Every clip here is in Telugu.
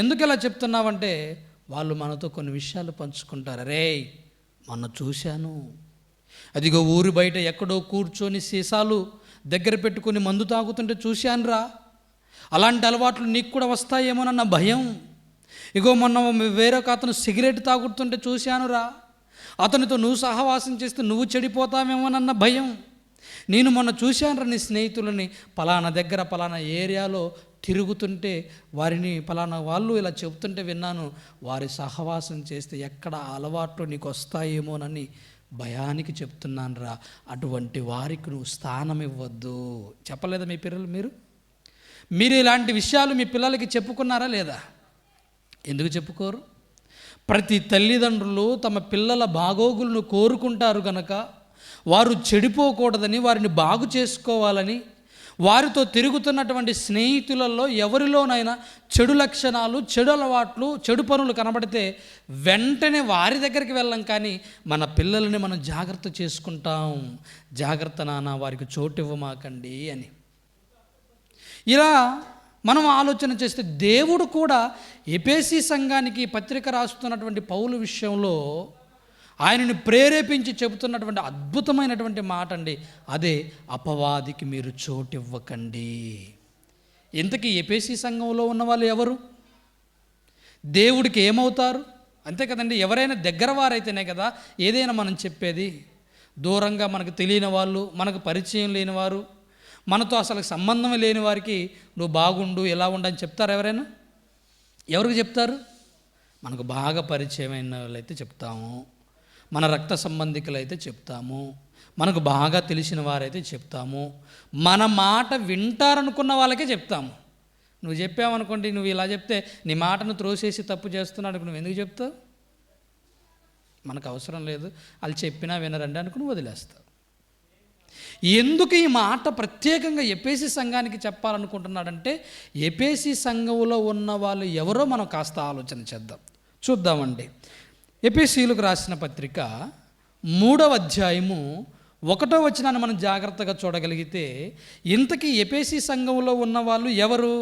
ఎందుకు ఇలా చెప్తున్నావంటే వాళ్ళు మనతో కొన్ని విషయాలు పంచుకుంటారు. రే మొన్న చూశాను, అదిగో ఊరు బయట ఎక్కడో కూర్చొని సీసాలు దగ్గర పెట్టుకొని మందు తాగుతుంటే చూశానురా, అలాంటి అలవాట్లు నీకు కూడా వస్తాయేమోనన్న భయం. ఇగో మొన్న వేరొక అతను సిగరెట్ తాగుతుంటే చూశానురా, అతనితో నువ్వు సహవాసం చేస్తే నువ్వు చెడిపోతావేమోనన్న భయం. నేను మొన్న చూశానురా నీ స్నేహితులని పలానా దగ్గర పలానా ఏరియాలో తిరుగుతుంటే వారిని పలానా వాళ్ళు ఇలా చెబుతుంటే విన్నాను, వారి సహవాసం చేస్తే ఎక్కడ అలవాట్లు నీకు వస్తాయేమోనని భయానికి చెప్తున్నాను రా. అటువంటి వారికి నువ్వు స్థానం ఇవ్వద్దు. చెప్పలేదా మీ పిల్లలు? మీరు ఇలాంటి విషయాలు మీ పిల్లలకి చెప్పుకున్నారా లేదా? ఎందుకు చెప్పుకోరు? ప్రతి తల్లిదండ్రులు తమ పిల్లల బాగోగులను కోరుకుంటారు కనుక, వారు చెడిపోకూడదని, వారిని బాగు చేసుకోవాలని, వారితో తిరుగుతున్నటువంటి స్నేహితులలో ఎవరిలోనైనా చెడు లక్షణాలు, చెడు అలవాట్లు, చెడు పనులు కనబడితే వెంటనే వారి దగ్గరికి వెళ్ళం, కానీ మన పిల్లల్ని మనం జాగ్రత్త చేసుకుంటాం. జాగ్రత్త నాన్న, వారికి చోటు ఇవ్వమాకండి అని. ఇలా మనం ఆలోచన చేస్తే దేవుడు కూడా ఎఫెసీ సంఘానికి పత్రిక రాస్తున్నటువంటి పౌలు విషయంలో ఆయనను ప్రేరేపించి చెబుతున్నటువంటి అద్భుతమైనటువంటి మాట అండి. అదే అపవాదికి మీరు చోటు ఇవ్వకండి. ఇంతకీ ఎఫెసీ సంఘంలో ఉన్న వాళ్ళు ఎవరు? దేవుడికి ఏమవుతారు? అంతే కదండి. ఎవరైనా దగ్గర వారైతేనే కదా ఏదైనా మనం చెప్పేది. దూరంగా మనకు తెలియని వాళ్ళు, మనకు పరిచయం లేని వారు, మనతో అసలు సంబంధం లేని వారికి నువ్వు బాగుండు, ఎలా ఉండని చెప్తారు ఎవరైనా? ఎవరికి చెప్తారు? మనకు బాగా పరిచయమైన వాళ్ళైతే చెప్తాము, మన రక్త సంబంధికులైతే చెప్తాము, మనకు బాగా తెలిసిన వారైతే చెప్తాము, మన మాట వింటారనుకున్న వాళ్ళకే చెప్తాము. నువ్వు చెప్పావనుకోండి, నువ్వు ఇలా చెప్తే నీ మాటను త్రోసేసి తప్పు చేస్తున్నాడు, నువ్వు ఎందుకు చెప్తావు? మనకు అవసరం లేదు, వాళ్ళు చెప్పినా వినరండి అనుకుని వదిలేస్తావు. ఎందుకు ఈ మాట ప్రత్యేకంగా ఎఫెసీ సంఘానికి చెప్పాలనుకుంటున్నాడంటే, ఎఫెసీ సంఘంలో ఉన్న వాళ్ళు ఎవరో మనం కాస్త ఆలోచన చేద్దాం. చూద్దామండి. ఎఫెసీయులకు రాసిన పత్రిక 3వ అధ్యాయము 1వ వచనాన్ని మనం జాగ్రత్తగా చూడగలిగితే, ఇంతకీ ఎఫెసీ సంఘంలో ఉన్న వాళ్ళు ఎవరు?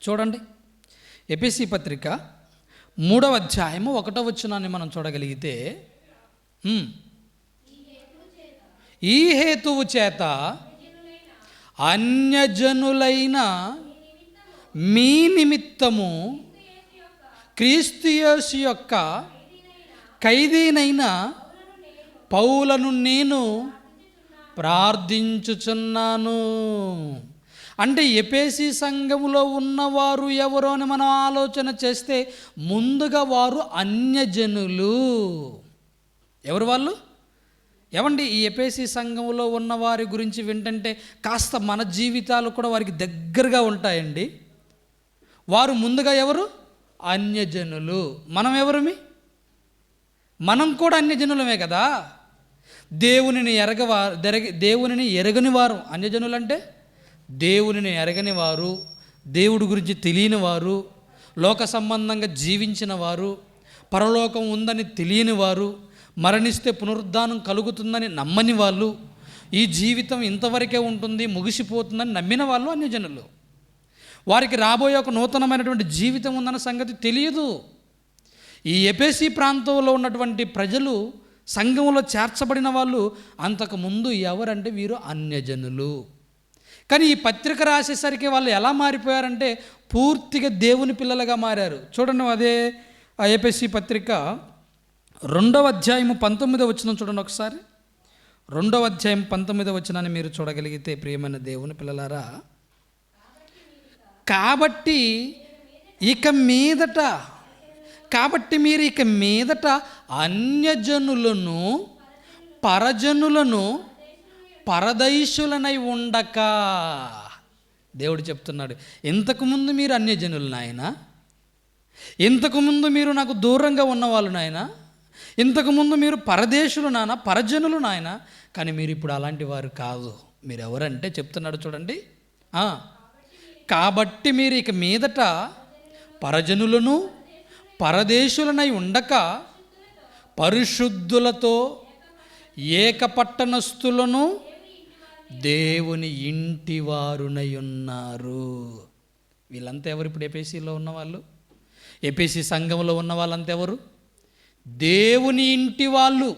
చూడండి. ఎఫెసీ పత్రిక 3వ అధ్యాయము 1వ వచనాన్ని మనం చూడగలిగితే, ఈ హేతువు చేత అన్యజనులైన మీ నిమిత్తము క్రీస్తు యేసు యొక్క ఖైదీనైన పౌలను నేను ప్రార్థించుచున్నాను. అంటే ఎఫెసీ సంఘములో ఉన్నవారు ఎవరో అని మనం ఆలోచన చేస్తే ముందుగా వారు అన్యజనులు. ఎవరు వాళ్ళు? ఏమండి, ఈ ఎఫెసీ సంఘంలో ఉన్న వారి గురించి వింటుంటే కాస్త మన జీవితాలు కూడా వారికి దగ్గరగా ఉంటాయండి. వారు ముందుగా ఎవరు? అన్యజనులు. మనం ఎవరమి? మనం కూడా అన్యజనులమే కదా. దేవునిని ఎరగని వారు అన్యజనులు. అంటే దేవునిని ఎరగని వారు, దేవుడి గురించి తెలియని వారు, లోక సంబంధంగా జీవించిన వారు, పరలోకం ఉందని తెలియని వారు, మరణిస్తే పునరుద్ధానం కలుగుతుందని నమ్మని వాళ్ళు, ఈ జీవితం ఇంతవరకే ఉంటుంది ముగిసిపోతుందని నమ్మిన వాళ్ళు అన్యజనులు. వారికి రాబోయే ఒక నూతనమైనటువంటి జీవితం ఉందన్న సంగతి తెలియదు. ఈ ఎఫెసీ ప్రాంతంలో ఉన్నటువంటి ప్రజలు, సంఘంలో చేర్చబడిన వాళ్ళు అంతకుముందు ఎవరంటే వీరు అన్యజనులు. కానీ ఈ పత్రిక రాసేసరికి వాళ్ళు ఎలా మారిపోయారంటే పూర్తిగా దేవుని పిల్లలుగా మారారు. చూడండి, అదే ఆ ఎఫెసీ పత్రిక 2వ అధ్యాయము 19వ వచనం చూడండి ఒకసారి. 2వ అధ్యాయం 19వ వచనాన్ని మీరు చూడగలిగితే, ప్రియమైన దేవుని పిల్లలారా, కాబట్టి మీరు ఇక మీదట అన్యజనులను పరజనులను పరదైషులనై ఉండక. దేవుడు చెప్తున్నాడు, ఇంతకుముందు మీరు అన్యజనులు నాయన, ఇంతకుముందు మీరు నాకు దూరంగా ఉన్నవాళ్ళు నాయన, ఇంతకుముందు మీరు పరదేశులు నాన్న, పరజనులు నాయన, కానీ మీరు ఇప్పుడు అలాంటి వారు కాదు. మీరు ఎవరంటే చెప్తున్నాడు చూడండి. కాబట్టి మీరు ఇక మీదట పరజనులను పరదేశులనై ఉండక పరిశుద్ధులతో ఏకపట్టణస్థులను దేవుని ఇంటి వారునై ఉన్నారు. వీళ్ళంతా ఎవరు? ఇప్పుడు ఎపేసీలో ఉన్నవాళ్ళు, ఎపేసీ సంఘంలో ఉన్న వాళ్ళంతా ఎవరు? దేవుని ఇంటి వాళ్ళు.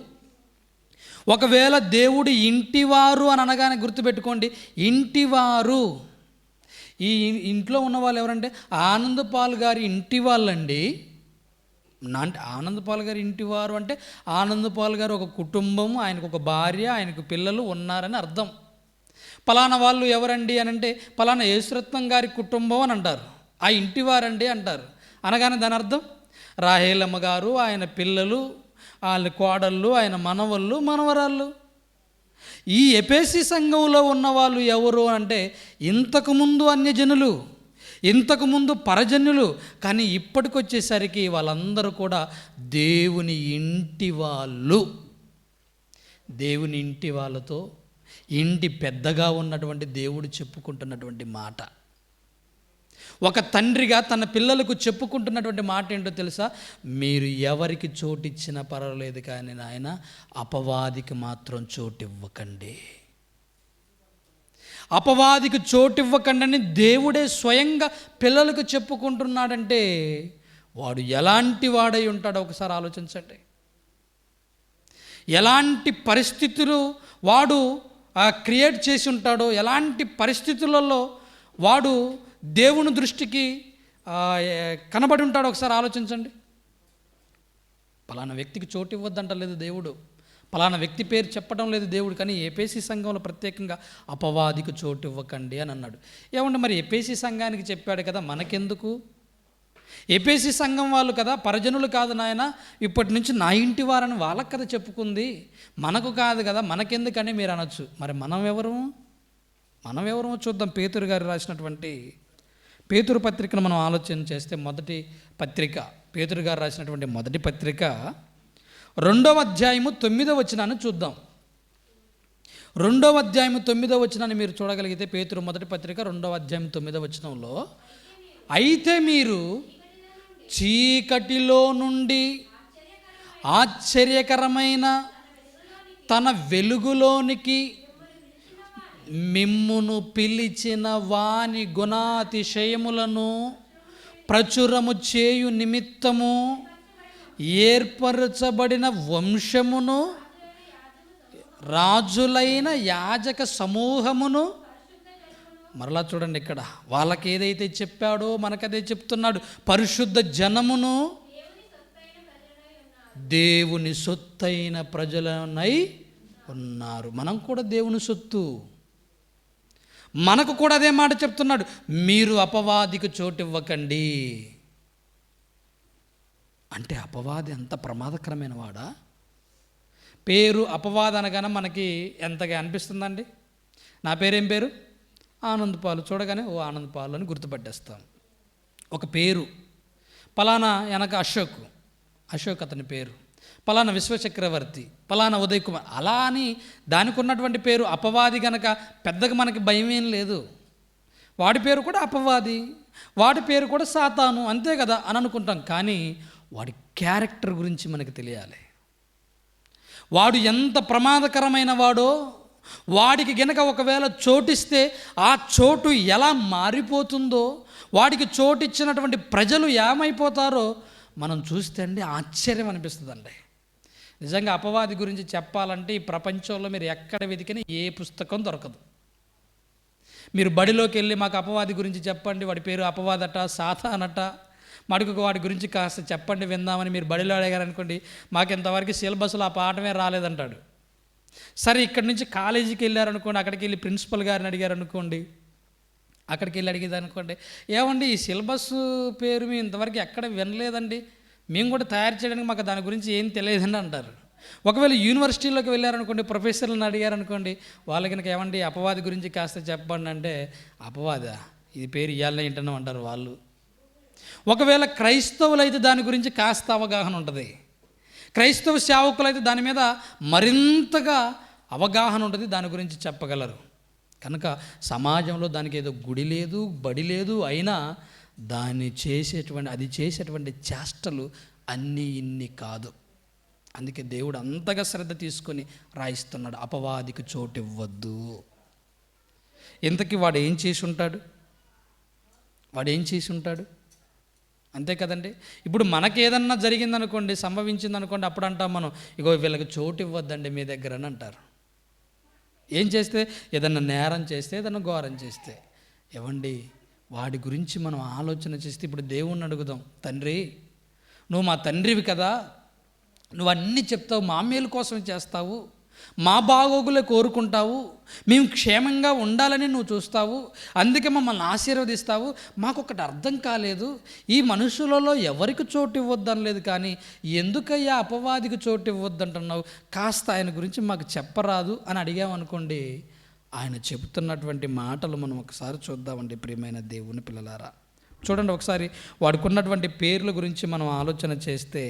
ఒకవేళ దేవుడి ఇంటివారు అని అనగానే గుర్తుపెట్టుకోండి, ఇంటివారు. ఈ ఇంట్లో ఉన్న వాళ్ళు ఎవరంటే ఆనందపాల్ గారి ఇంటి వాళ్ళండి. అంటే ఆనందపాల్ గారి ఇంటివారు అంటే ఆనందపాల్ గారు ఒక కుటుంబం, ఆయనకు ఒక భార్య, ఆయనకు పిల్లలు ఉన్నారని అర్థం. పలానా వాళ్ళు ఎవరండి అని అంటే పలానా యేసురత్నం గారి కుటుంబం అని అంటారు, ఆ ఇంటివారండి అంటారు. అనగానే దాని అర్థం రాహేలమ్మ గారు, ఆయన పిల్లలు, వాళ్ళ కోడళ్ళు, ఆయన మనవళ్ళు, మనవరాళ్ళు. ఈ ఎపేసీ సంఘంలో ఉన్న వాళ్ళు ఎవరు అంటే ఇంతకుముందు అన్యజనులు, ఇంతకుముందు పరజనులు, కానీ ఇప్పటికొచ్చేసరికి వాళ్ళందరూ కూడా దేవుని ఇంటి వాళ్ళు. దేవుని ఇంటి వాళ్ళతో ఇంటి పెద్దగా ఉన్నటువంటి దేవుడు చెప్పుకుంటున్నటువంటి మాట, ఒక తండ్రిగా తన పిల్లలకు చెప్పుకుంటున్నటువంటి మాట ఏంటో తెలుసా? మీరు ఎవరికి చోటిచ్చినా పర్వాలేదు, కానీ నాయన అపవాదికి మాత్రం చోటివ్వకండి, అపవాదికి చోటివ్వకండి అని దేవుడే స్వయంగా పిల్లలకు చెప్పుకుంటున్నాడంటే వాడు ఎలాంటి వాడై ఉంటాడో ఒకసారి ఆలోచించండి. ఎలాంటి పరిస్థితులు వాడు క్రియేట్ చేసి ఉంటాడో, ఎలాంటి పరిస్థితులలో వాడు దేవుని దృష్టికి కనబడి ఉంటాడో ఒకసారి ఆలోచించండి. పలానా వ్యక్తికి చోటు ఇవ్వద్దంటలేదు దేవుడు, పలానా వ్యక్తి పేరు చెప్పడం లేదు దేవుడు, కానీ ఎపేసీ సంఘంలో ప్రత్యేకంగా అపవాదికి చోటు ఇవ్వకండి అని అన్నాడు. ఏమంటే మరి ఎపేసీ సంఘానికి చెప్పాడు కదా, మనకెందుకు? ఎపేసీ సంఘం వాళ్ళు కదా, పరజనులు కాదు నాయన, ఇప్పటి నుంచి నా ఇంటి వారని వాళ్ళకి కదా చెప్పుకుంది, మనకు కాదు కదా, మనకెందుకని మీరు అనొచ్చు. మరి మనం ఎవరు చూద్దాం. పేతురు గారు రాసినటువంటి పేతురు పత్రికను మనం ఆలోచన చేస్తే, మొదటి పత్రిక, పేతురు గారు రాసినటువంటి మొదటి పత్రిక 2వ అధ్యాయము 9వ వచనాన్ని చూద్దాం. 2వ అధ్యాయము 9వ వచనాన్ని మీరు చూడగలిగితే, పేతురు మొదటి పత్రిక 2వ అధ్యాయం 9వ వచనంలో, అయితే మీరు చీకటిలో నుండి ఆశ్చర్యకరమైన తన వెలుగులోనికి మిమ్మును పిలిచిన వాని గుణాతిశయములను ప్రచురము చేయు నిమిత్తము ఏర్పరచబడిన వంశమును, రాజులైన యాజక సమూహమును. మరలా చూడండి, ఇక్కడ వాళ్ళకి ఏదైతే చెప్పాడో మనకదే చెప్తున్నాడు. పరిశుద్ధ జనమును, దేవుని సొత్తైన ప్రజలనై ఉన్నారు. మనం కూడా దేవుని సొత్తు, మనకు కూడా అదే మాట చెప్తున్నాడు, మీరు అపవాదికి చోటు ఇవ్వకండి. అంటే అపవాది ఎంత ప్రమాదకరమైన వాడా? పేరు అపవాది అనగానే మనకి ఎంతగా అనిపిస్తుందండి. నా పేరేం పేరు? ఆనందపాలు. చూడగానే ఓ ఆనందపాలు అని గుర్తుపట్టేస్తాం. ఒక పేరు, పలానా వెనక అశోక్ అతని పేరు, పలానా విశ్వచక్రవర్తి, పలానా ఉదయ్ కుమార్, అలా అని దానికి ఉన్నటువంటి పేరు అపవాది గనక పెద్దగా మనకి భయం ఏం లేదు. వాడి పేరు కూడా అపవాది, వాడి పేరు కూడా సాతాను, అంతే కదా అని అనుకుంటాం. కానీ వాడి క్యారెక్టర్ గురించి మనకు తెలియాలి. వాడు ఎంత ప్రమాదకరమైన వాడో, వాడికి గనక ఒకవేళ చోటిస్తే ఆ చోటు ఎలా మారిపోతుందో, వాడికి చోటిచ్చినటువంటి ప్రజలు ఏమైపోతారో మనం చూస్తే అండి ఆశ్చర్యం అనిపిస్తుందండి. నిజంగా అపవాది గురించి చెప్పాలంటే ఈ ప్రపంచంలో మీరు ఎక్కడ వెతికినా ఏ పుస్తకం దొరకదు. మీరు బడిలోకి వెళ్ళి మాకు అపవాది గురించి చెప్పండి, వాడి పేరు అపవాదట, సాతానట, మడుకు వాడి గురించి కాస్త చెప్పండి విందామని మీరు బడిలో అడిగారనుకోండి, మాకు ఇంతవరకు సిలబస్లో ఆ పాఠమే రాలేదంటాడు. సరే, ఇక్కడి నుంచి కాలేజీకి వెళ్ళారనుకోండి, అక్కడికి వెళ్ళి ప్రిన్సిపల్ గారిని అడిగారనుకోండి, అక్కడికి వెళ్ళి అడిగేదనుకోండి, ఏమండి ఈ సిలబస్ పేరు మేము ఇంతవరకు ఎక్కడ వినలేదండి, మేము కూడా తయారు చేయడానికి మాకు దాని గురించి ఏం తెలియదండి అంటారు. ఒకవేళ యూనివర్సిటీలోకి వెళ్ళారనుకోండి, ప్రొఫెసర్లను అడిగారనుకోండి, వాళ్ళకి కనుక ఏమండి అపవాది గురించి కాస్త చెప్పండి అంటే, అపవాదా ఇది పేరు ఇవ్వాలని వింటున్నాం అంటారు వాళ్ళు. ఒకవేళ క్రైస్తవులు అయితే దాని గురించి కాస్త అవగాహన ఉంటుంది, క్రైస్తవ సేవకులైతే దాని మీద మరింతగా అవగాహన ఉంటుంది, దాని గురించి చెప్పగలరు. కనుక సమాజంలో దానికి ఏదో గుడి లేదు, బడి లేదు, అయినా అది చేసేటువంటి చేష్టలు అన్నీ ఇన్ని కాదు. అందుకే దేవుడు అంతగా శ్రద్ధ తీసుకొని రాయిస్తున్నాడు, అపవాదికి చోటు ఇవ్వద్దు. ఇంతకీ వాడు ఏం చేసి ఉంటాడు? వాడు ఏం చేసి ఉంటాడు? అంతే కదండి. ఇప్పుడు మనకేదన్నా జరిగిందనుకోండి, సంభవించిందనుకోండి, అప్పుడు అంటాం మనం, ఇగో వీళ్ళకి చోటు ఇవ్వద్దండి మీ దగ్గర అని అంటారు. ఏం చేస్తే? ఏదన్నా నేరం చేస్తే, ఏదన్నా ఘోరం చేస్తే. ఏవండి, వాడి గురించి మనం ఆలోచన చేస్తే, ఇప్పుడు దేవుణ్ణి అడుగుదాం, తండ్రి నువ్వు మా తండ్రివి కదా, నువ్వు అన్నీ చెప్తావు, మా మేలు కోసం చేస్తావు, మా బాగోగులే కోరుకుంటావు, మేము క్షేమంగా ఉండాలని నువ్వు చూస్తావు, అందుకే మమ్మల్ని ఆశీర్వదిస్తావు. మాకొకటి అర్థం కాలేదు, ఈ మనుషులలో ఎవరికి చోటు ఇవ్వద్దని లేదు, కానీ ఎందుకయ్యా అపవాదికి చోటు ఇవ్వద్దంటున్నావు, కాస్త ఆయన గురించి మాకు చెప్పరాదు అని అడిగామనుకోండి, ఆయన చెబుతున్నటువంటి మాటలు మనం ఒకసారి చూద్దామండి. ప్రియమైన దేవుని పిల్లలారా, చూడండి ఒకసారి వాడుకున్నటువంటి పేర్ల గురించి మనం ఆలోచన చేస్తే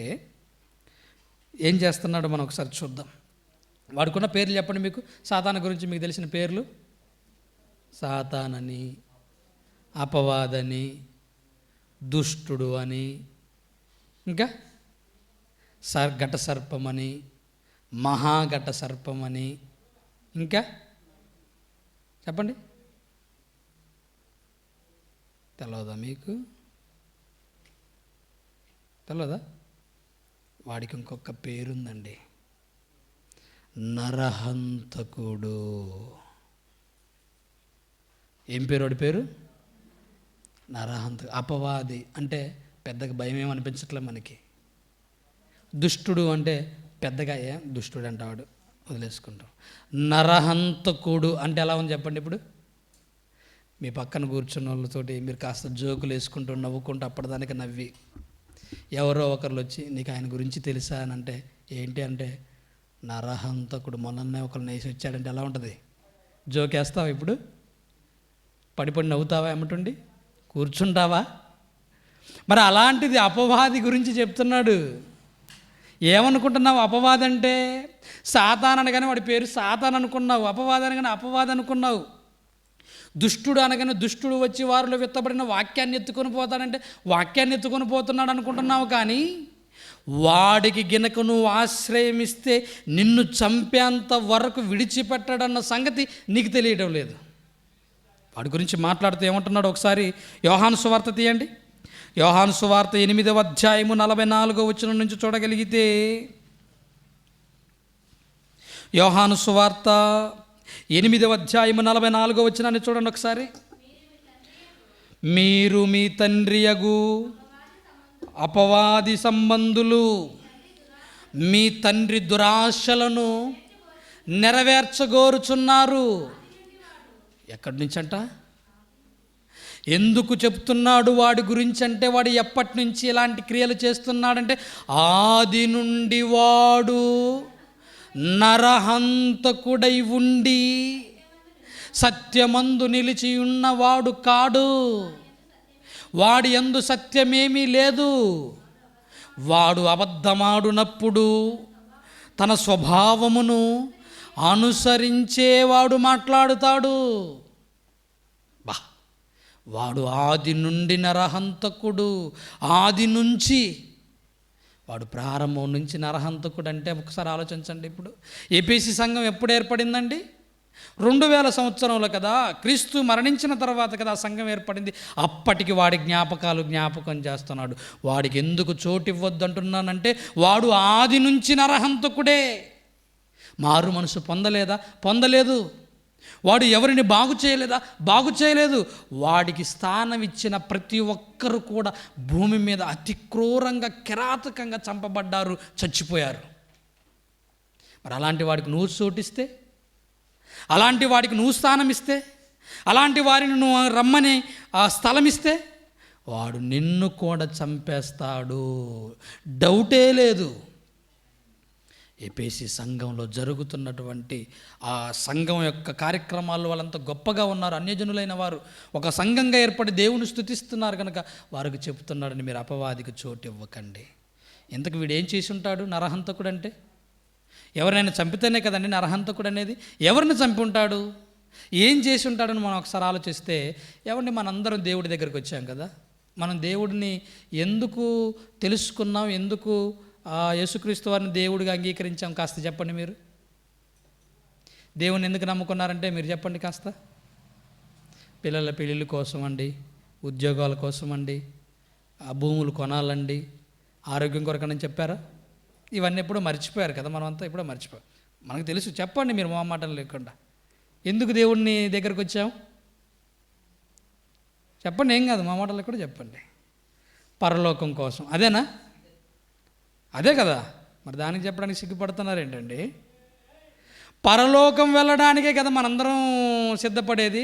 ఏం చేస్తున్నాడో మనం ఒకసారి చూద్దాం. వాడుకున్న పేర్లు చెప్పండి. మీకు సాతాను గురించి మీకు తెలిసిన పేర్లు: సాతానని, అపవాదని, దుష్టుడు అని, ఇంకా ఘట సర్పమని, మహాఘట సర్పమని, ఇంకా చెప్పండి. తెలియదా మీకు? తెలియదా? వాడికి ఇంకొక పేరుందండి, నరహంతకుడు. ఏం పేరు వాడి పేరు? అపవాది అంటే పెద్దగా భయం ఏమనిపించట్లే మనకి. దుష్టుడు అంటే పెద్దగా దుష్టుడు అంటాడు, వదిలేసుకుంటాం. నరహంతకుడు అంటే ఎలా ఉంది చెప్పండి. ఇప్పుడు మీ పక్కన కూర్చున్న వాళ్ళతోటి మీరు కాస్త జోకులు వేసుకుంటూ నవ్వుకుంటూ అప్పటిదానికి నవ్వి, ఎవరో ఒకరు వచ్చి నీకు ఆయన గురించి తెలుసా అని అంటే, ఏంటి అంటే నరహంతకుడు, మొన్ననే ఒకరిని వేసి వచ్చాడంటే ఎలా ఉంటుంది? జోకేస్తావా? ఇప్పుడు పడిపడి నవ్వుతావా? ఏమిటండి, కూర్చుంటావా? మరి అలాంటిది అపవాది గురించి చెప్తున్నాడు. ఏమనుకుంటున్నావు? అపవాది అంటే సాతాన్ అనగానే వాడి పేరు సాతాన్ అనుకున్నావు, అపవాది అనగానే అపవాది అనుకున్నావు. దుష్టుడు అనగానే దుష్టుడు వచ్చి వారిలో విత్తబడిన వాక్యాన్ని ఎత్తుకొని పోతాడంటే వాక్యాన్ని ఎత్తుకొని పోతున్నాడు అనుకుంటున్నావు. కానీ వాడికి గినక నువ్వు ఆశ్రయం ఇస్తే నిన్ను చంపేంత వరకు విడిచిపెట్టాడన్న సంగతి నీకు తెలియడం లేదు. వాడి గురించి మాట్లాడుతూ ఏమంటున్నాడు ఒకసారి యోహాను సువార్త తీయండి. యోహాను సువార్త 8వ అధ్యాయము 44వ వచనం నుంచి చూడగలిగితే, యోహాను సువార్త 8వ అధ్యాయము 44వ వచనాన్ని చూడండి ఒకసారి. మీరు మీ తండ్రియగు అపవాది సంబంధులు, మీ తండ్రి దురాశలను నెరవేర్చగోరుచున్నారు. ఎక్కడి నుంచి అంట? ఎందుకు చెప్తున్నాడు వాడి గురించి అంటే, వాడు ఎప్పటి నుంచి ఇలాంటి క్రియలు చేస్తున్నాడంటే, ఆది నుండి వాడు నరహంతకుడై ఉండి సత్యమందు నిలిచి ఉన్నవాడు కాడు. వాడి యందు సత్యమేమీ లేదు. వాడు అబద్ధమాడునప్పుడు తన స్వభావమును అనుసరించేవాడు మాట్లాడుతాడు. వాడు ఆది నుండి నరహంతకుడు. ఆది నుంచి వాడు ప్రారంభం నుంచి నరహంతకుడు అంటే ఒకసారి ఆలోచించండి. ఇప్పుడు ఏపీసీ సంఘం ఎప్పుడు ఏర్పడిందండి? 2000 సంవత్సరంలో కదా, క్రీస్తు మరణించిన తర్వాత కదా ఆ సంఘం ఏర్పడింది. అప్పటికి వాడి జ్ఞాపకం చేస్తున్నాడు. వాడికి ఎందుకు చోటు ఇవ్వద్దు అంటున్నానంటే, వాడు ఆది నుంచి నరహంతకుడే. మారు మనసు పొందలేదా? పొందలేదు. వాడు ఎవరిని బాగు చేయలేదా? బాగు చేయలేదు. వాడికి స్థానం ఇచ్చిన ప్రతి ఒక్కరు కూడా భూమి మీద అతి క్రూరంగా కిరాతకంగా చంపబడ్డారు, చచ్చిపోయారు. మరి అలాంటి వాడికి నువ్వు చోటిస్తే, అలాంటి వాడికి నువ్వు స్థానం ఇస్తే, అలాంటి వారిని నువ్వు రమ్మని ఆ స్థలం ఇస్తే, వాడు నిన్ను కూడా చంపేస్తాడు, డౌటే లేదు. ఏపీసీ సంఘంలో జరుగుతున్నటువంటి ఆ సంఘం యొక్క కార్యక్రమాలు వాళ్ళంతా గొప్పగా ఉన్నారు. అన్యజనులైన వారు ఒక సంఘంగా ఏర్పడి దేవుని స్తుతిస్తున్నారు కనుక వారికి చెప్తున్నాడని, మీరు అపవాదికి చోటు ఇవ్వకండి. ఇంతకు వీడు ఏం చేసి ఉంటాడు? నరహంతకుడు అంటే ఎవరైనా చంపితేనే కదండి నరహంతకుడు అనేది. ఎవరిని చంపి ఉంటాడు? ఏం చేసి ఉంటాడని మనం ఒకసారి ఆలోచిస్తే, ఏమండి మనందరం దేవుడి దగ్గరికి వచ్చాం కదా, మనం దేవుడిని ఎందుకు తెలుసుకున్నాం, ఎందుకు యేసుక్రీస్తు వారిని దేవుడిగా అంగీకరించాం? కాస్త చెప్పండి. మీరు దేవుని ఎందుకు నమ్ముకున్నారంటే మీరు చెప్పండి కాస్త. పిల్లల పెళ్ళిళ్ళ కోసం అండి, ఉద్యోగాల కోసం అండి, ఆ భూములు కొనాలండి, ఆరోగ్యం కొరకని చెప్పారా? ఇవన్నీ ఎప్పుడో మర్చిపోయారు కదా, మనమంతా ఎప్పుడో మర్చిపోయాం. మనకు తెలుసు. చెప్పండి మీరు మొహమాటం లేకుండా, ఎందుకు దేవుడిని దగ్గరకు వచ్చాం? చెప్పండి, ఏం కాదు, మొహమాటం లేకుండా చెప్పండి. పరలోకం కోసం. అదేనా? అదే కదా. మరి దానికి చెప్పడానికి సిగ్గుపడుతున్నారు ఏంటండి? పరలోకం వెళ్ళడానికే కదా మనందరం సిద్ధపడేది.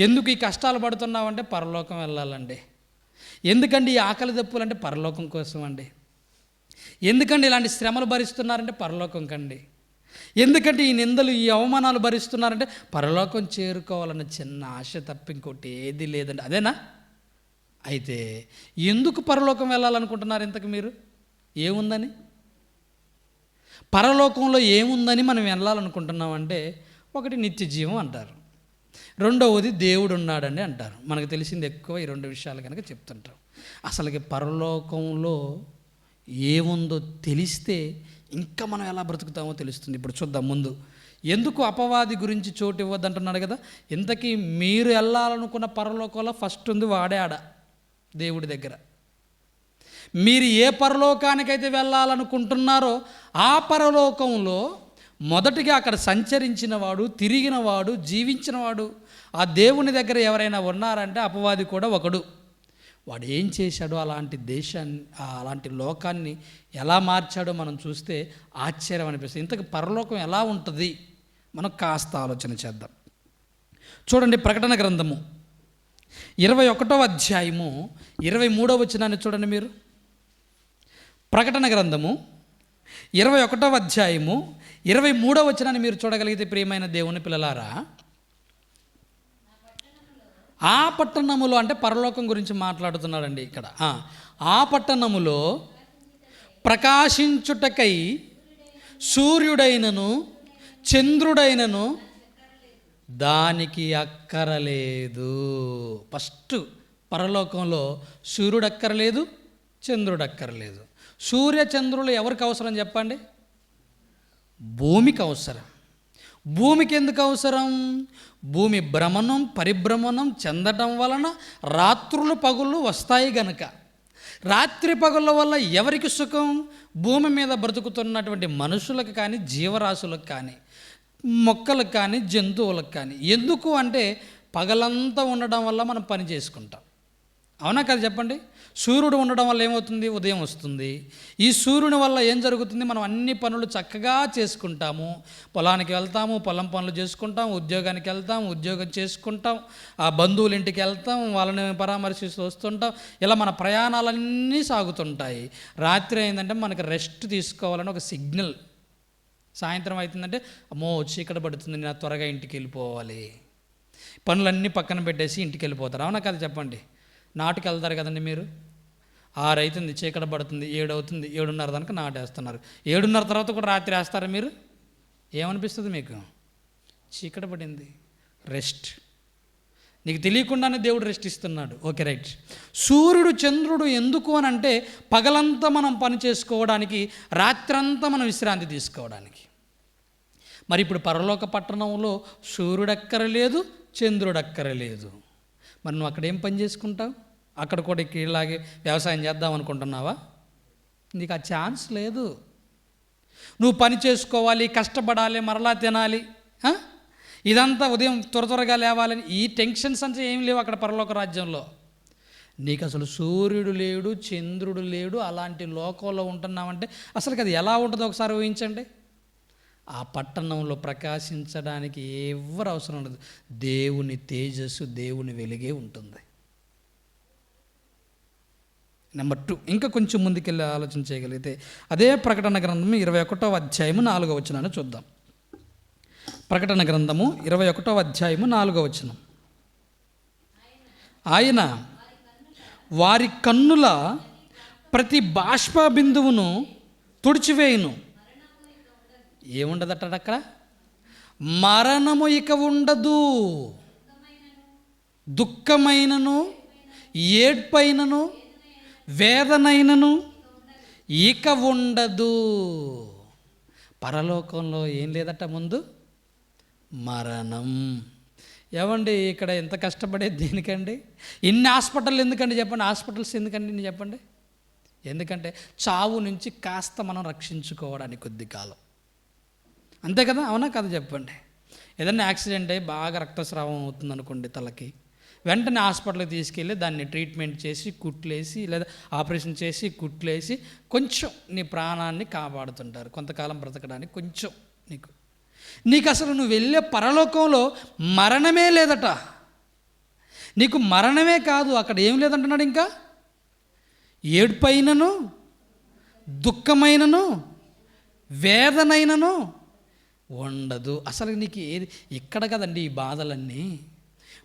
ఎందుకు ఈ కష్టాలు పడుతున్నామంటే పరలోకం వెళ్ళాలండి. ఎందుకండి ఈ ఆకలి దప్పులు అంటే పరలోకం కోసం అండి. ఎందుకండి ఇలాంటి శ్రమలు భరిస్తున్నారంటే పరలోకం కండి. ఎందుకంటే ఈ నిందలు, ఈ అవమానాలు భరిస్తున్నారంటే పరలోకం చేరుకోవాలన్న చిన్న ఆశ తప్ప ఇంకోటి ఏది లేదండి. అదేనా? అయితే ఎందుకు పరలోకం వెళ్ళాలనుకుంటున్నారు ఇంతకు మీరు? ఏముందని? పరలోకంలో ఏముందని మనం వెళ్ళాలనుకుంటున్నామంటే, ఒకటి నిత్య జీవం అంటారు, రెండవది దేవుడు ఉన్నాడండి అంటారు. మనకు తెలిసింది ఎక్కువ ఈ రెండు విషయాలు కనుక చెప్తుంటాం. అసలుకి పరలోకంలో ఏముందో తెలిస్తే ఇంకా మనం ఎలా బ్రతుకుతామో తెలుస్తుంది. ఇప్పుడు చూద్దాం. ముందు ఎందుకు అపవాది గురించి చోటు ఇవ్వద్దంటున్నాడు కదా. ఇంతకీ మీరు వెళ్ళాలనుకున్న పరలోకంలో ఫస్ట్ ఉంది వాడే ఆడ, దేవుడి దగ్గర. మీరు ఏ పరలోకానికైతే వెళ్ళాలనుకుంటున్నారో ఆ పరలోకంలో మొదటిగా అక్కడ సంచరించిన వాడు, తిరిగిన వాడు, జీవించిన వాడు, ఆ దేవుని దగ్గర ఎవరైనా ఉన్నారంటే అపవాది కూడా ఒకడు. వాడు ఏం చేశాడో, అలాంటి దేశాన్ని, అలాంటి లోకాన్ని ఎలా మార్చాడో మనం చూస్తే ఆశ్చర్యం అనిపిస్తుంది. ఇంతకు పరలోకం ఎలా ఉంటుంది మనం కాస్త ఆలోచన చేద్దాం. చూడండి, ప్రకటన గ్రంథము 21వ అధ్యాయము 23వ వచనాన్ని చూడండి మీరు. ప్రకటన గ్రంథము 21వ అధ్యాయము 23వ వచనాన్ని మీరు చూడగలిగితే, ప్రియమైన దేవుని పిల్లలారా, ఆ పట్టణములో అంటే పరలోకం గురించి మాట్లాడుతున్నాడండి ఇక్కడ. ఆ పట్టణములో ప్రకాశించుటకై సూర్యుడైనను చంద్రుడైనను దానికి అక్కరలేదు. ఫస్ట్ పరలోకంలో సూర్యుడు అక్కరలేదు, చంద్రుడు అక్కరలేదు. సూర్య చంద్రులు ఎవరికి అవసరం చెప్పండి? భూమికి అవసరం. భూమికి ఎందుకు అవసరం? భూమి భ్రమణం, పరిభ్రమణం చెందటం వలన రాత్రులు పగుళ్ళు వస్తాయి గనుక. రాత్రి పగుళ్ళ వల్ల ఎవరికి సుఖం? భూమి మీద బ్రతుకుతున్నటువంటి మనుషులకు కానీ, జీవరాశులకు కానీ, మొక్కలకు కానీ, జంతువులకు కానీ. ఎందుకు అంటే పగలంతా ఉండడం వల్ల మనం పని చేసుకుంటాం. అవునా కదా చెప్పండి? సూర్యుడు ఉండడం వల్ల ఏమవుతుంది? ఉదయం వస్తుంది. ఈ సూర్యుని వల్ల ఏం జరుగుతుంది? మనం అన్ని పనులు చక్కగా చేసుకుంటాము. పొలానికి వెళ్తాము, పొలం పనులు చేసుకుంటాం, ఉద్యోగానికి వెళ్తాం, ఉద్యోగం చేసుకుంటాం, ఆ బంధువుల ఇంటికి వెళ్తాం, వాళ్ళని పరామర్శిస్తూ వస్తుంటాం. ఇలా మన ప్రయాణాలన్నీ సాగుతుంటాయి. రాత్రి అయిందంటే మనకి రెస్ట్ తీసుకోవాలని ఒక సిగ్నల్. సాయంత్రం అవుతుందంటే అమ్మో చీకటి పడుతుంది, నేను త్వరగా ఇంటికి వెళ్ళిపోవాలి. పనులన్నీ పక్కన పెట్టేసి ఇంటికి వెళ్ళిపోతారు. అవునా కదా చెప్పండి? నాటుకు వెళ్తారు కదండి మీరు. 6 అవుతుంది, చీకటి పడుతుంది, 7 అవుతుంది, 7:30 దాకా నాటేస్తున్నారు. 7:30 తర్వాత కూడా రాత్రి వేస్తారా మీరు? ఏమనిపిస్తుంది మీకు? చీకటి పడింది, రెస్ట్. నీకు తెలియకుండానే దేవుడు రెస్ట్ ఇస్తున్నాడు. Okay, right. సూర్యుడు చంద్రుడు ఎందుకు అని అంటే పగలంతా మనం పని చేసుకోవడానికి, రాత్రంతా మనం విశ్రాంతి తీసుకోవడానికి. మరి ఇప్పుడు పరలోక పట్టణంలో సూర్యుడక్కరలేదు, చంద్రుడక్కరలేదు. మరి నువ్వు అక్కడ ఏం పని చేసుకుంటావు? అక్కడ కూడా ఇలాగే వ్యవసాయం చేద్దాం అనుకుంటున్నావా? నీకు ఆ ఛాన్స్ లేదు. నువ్వు పని చేసుకోవాలి, కష్టపడాలి, మరలా తినాలి, ఇదంతా ఉదయం త్వరగా లేవాలని ఈ టెన్షన్స్ అంటే ఏం లేవు అక్కడ పరలోక రాజ్యంలో. నీకు అసలు సూర్యుడు లేడు, చంద్రుడు లేడు, అలాంటి లోకంలో ఉంటున్నామంటే అసలు అది ఎలా ఉంటుందో ఒకసారి ఊహించండి. ఆ పట్టణంలో ప్రకాశించడానికి ఎవరు అవసరం ఉండదు. దేవుని తేజస్సు, దేవుని వెలుగే ఉంటుంది. నెంబర్ 2, ఇంకా కొంచెం ముందుకెళ్ళి ఆలోచన చేయగలిగితే అదే ప్రకటన గ్రంథము 21వ అధ్యాయము 4వ వచనాన్ని చూద్దాం. ప్రకటన గ్రంథము 21వ అధ్యాయము 4వ వచనం. ఆయన వారి కన్నుల ప్రతి బాష్ప బిందువును తుడిచివేయును. ఏముండదట అక్కడ? మరణము ఇక ఉండదు, దుఃఖమైనను, ఏడ్పైనను, వేదనైనను ఇక ఉండదు. పరలోకంలో ఏం లేదట ముందు? మరణం. ఏమండి ఇక్కడ ఎంత కష్టపడేది దేనికండి? ఇన్ని హాస్పిటల్ ఎందుకండి చెప్పండి? హాస్పిటల్స్ ఎందుకండి ఇన్ని చెప్పండి? ఎందుకంటే చావు నుంచి కాస్త మనం రక్షించుకోవడానికి కొద్ది కాలం, అంతే కదా? అవునా కదా చెప్పండి? ఏదైనా యాక్సిడెంట్ అయ్యి బాగా రక్తస్రావం అవుతుంది అనుకోండి తలకి, వెంటనే హాస్పిటల్కి తీసుకెళ్ళి దాన్ని ట్రీట్మెంట్ చేసి కుట్లేసి లేదా ఆపరేషన్ చేసి కుట్లేసి కొంచెం నీ ప్రాణాన్ని కాపాడుతుంటారు, కొంతకాలం బ్రతకడానికి. కొంచెం నీకు అసలు నువ్వు వెళ్ళే పరలోకంలో మరణమే లేదట. నీకు మరణమే కాదు, అక్కడ ఏం లేదంటున్నాడు, ఇంకా ఏడ్పైనను దుఃఖమైనను వేదనైనను ఉండదు. అసలు నీకు ఏది ఇక్కడ కదండి ఈ బాధలన్నీ.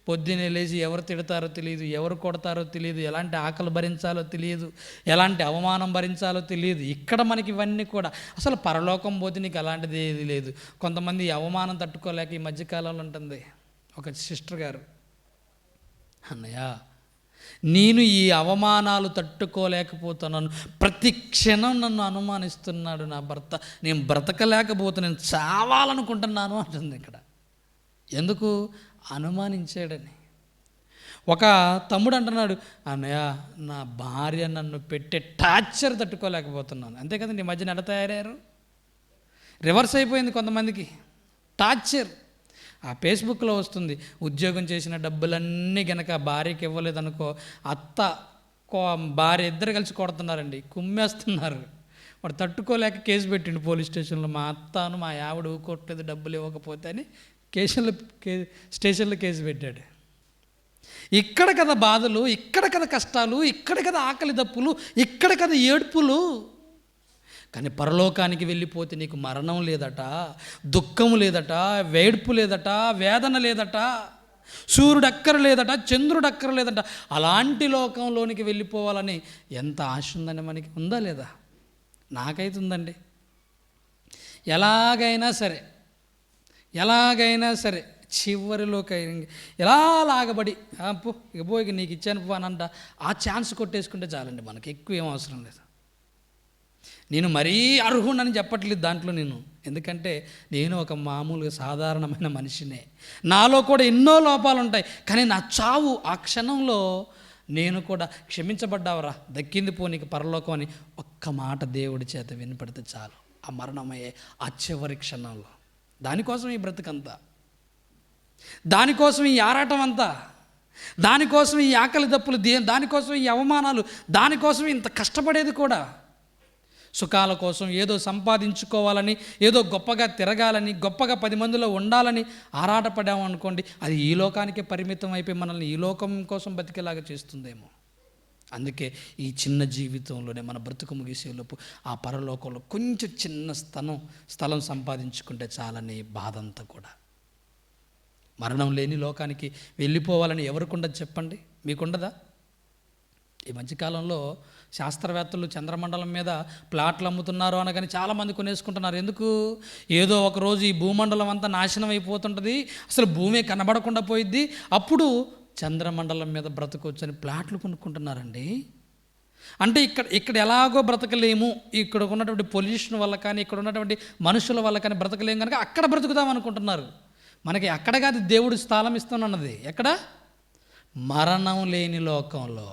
పొద్దున్నే లేచి ఎవరు తిడతారో తెలియదు, ఎవరు కొడతారో తెలియదు, ఎలాంటి ఆకలి భరించాలో తెలియదు, ఎలాంటి అవమానం భరించాలో తెలియదు. ఇక్కడ మనకి ఇవన్నీ కూడా. అసలు పరలోకం పోతే నీకు అలాంటిది ఏది లేదు. కొంతమంది అవమానం తట్టుకోలేక ఈ మధ్యకాలంలో ఉంటుంది ఒక సిస్టర్ గారు, అన్నయ్య నేను ఈ అవమానాలు తట్టుకోలేకపోతున్నాను, ప్రతి క్షణం నన్ను అనుమానిస్తున్నాడు నా భర్త, నేను బ్రతకలేకపోతే నేను చావాలనుకుంటున్నాను అంటుంది ఇక్కడ. ఎందుకు? అనుమానించాడని. ఒక తమ్ముడు అంటున్నాడు, అన్నయ్య నా భార్య నన్ను పెట్టే టార్చర్ తట్టుకోలేకపోతున్నాను. అంతే కదండి, ఈ మధ్యన ఎలా తయారయ్యారు? రివర్స్ అయిపోయింది కొంతమందికి టార్చర్. ఆ ఫేస్బుక్లో వస్తుంది, ఉద్యోగం చేసిన డబ్బులన్నీ గనక భార్యకి ఇవ్వలేదనుకో అత్త భార్య ఇద్దరు కలిసి కొడుతున్నారండి, కుమ్మేస్తున్నారు. వాడు తట్టుకోలేక కేసు పెట్టిండు పోలీస్ స్టేషన్లో, మా అత్తను మా ఆవిడ ఊకొట్టలేదు డబ్బులు ఇవ్వకపోతే అని స్టేషన్లో కేసు పెట్టాడు. ఇక్కడ కదా బాధలు, ఇక్కడ కదా కష్టాలు, ఇక్కడ కదా ఆకలి దప్పులు, ఇక్కడ కదా ఏడ్పులు. కానీ పరలోకానికి వెళ్ళిపోతే నీకు మరణం లేదట, దుఃఖము లేదట, వేడ్పు లేదట, వేదన లేదట, సూర్యుడు అక్కర లేదట, చంద్రుడు అక్కర లేదట. అలాంటి లోకంలోనికి వెళ్ళిపోవాలని ఎంత ఆశ ఉందని మనకి, ఉందా లేదా? నాకైతే ఉందండి. ఎలాగైనా సరే చివరిలోకి ఎలా లాగబడి ఇక నీకు ఇచ్చాను పో అనంట ఆ ఛాన్స్ కొట్టేసుకుంటే చాలండి, మనకి ఎక్కువ ఏం అవసరం లేదు. నేను మరీ అర్హుణ్ణని చెప్పట్లేదు దాంట్లో నేను, ఎందుకంటే నేను ఒక మామూలుగా సాధారణమైన మనిషినే, నాలో కూడా ఎన్నో లోపాలు ఉంటాయి. కానీ నా చావు ఆ క్షణంలో నేను కూడా క్షమించబడ్డావరా, దక్కింది పో నీకు పరలోకం అని ఒక్క మాట దేవుడి చేత వినపడితే చాలు, ఆ మరణమయ్యే ఆ చివరి క్షణంలో. దానికోసం ఈ బ్రతుకంతా, దానికోసం ఈ ఆరాటం అంతా, దానికోసం ఈ ఆకలి దప్పులు, దానికోసం ఈ అవమానాలు, దానికోసం ఇంత కష్టపడేది కూడా. సుఖాల కోసం ఏదో సంపాదించుకోవాలని, ఏదో గొప్పగా తిరగాలని, గొప్పగా 10 మందిలో ఉండాలని ఆరాటపడాము అనుకోండి, అది ఈ లోకానికే పరిమితం అయిపోయి మనల్ని ఈ లోకం కోసం బతికేలాగా చేస్తుందేమో. అందుకే ఈ చిన్న జీవితంలోనే మన బ్రతుకు ముగిసేలోపు ఆ పరలోకంలో కొంచెం చిన్న స్థలం సంపాదించుకుంటే చాలని బాధంతా కూడా. మరణం లేని లోకానికి వెళ్ళిపోవాలని ఎవరికుండదు చెప్పండి? మీకుండదా? ఈ మధ్యకాలంలో శాస్త్రవేత్తలు చంద్రమండలం మీద ప్లాట్లు అమ్ముతున్నారు అనగానే చాలామంది కొనేసుకుంటున్నారు. ఎందుకు? ఏదో ఒకరోజు ఈ భూమండలం అంతా నాశనం అయిపోతుంటుంది, అసలు భూమి కనబడకుండా పోయిద్ది, అప్పుడు చంద్రమండలం మీద బ్రతకొచ్చని ప్లాట్లు కొనుక్కుంటున్నారండి. అంటే ఇక్కడ ఎలాగో బ్రతకలేము, ఇక్కడ ఉన్నటువంటి పొల్యూషన్ వల్ల కానీ, ఇక్కడ ఉన్నటువంటి మనుషుల వల్ల కానీ బ్రతకలేము కనుక అక్కడ బ్రతుకుదాం అనుకుంటున్నారు. మనకి అక్కడ కాదు దేవుడు స్థలం ఇస్తానన్నది, ఎక్కడ? మరణం లేని లోకంలో,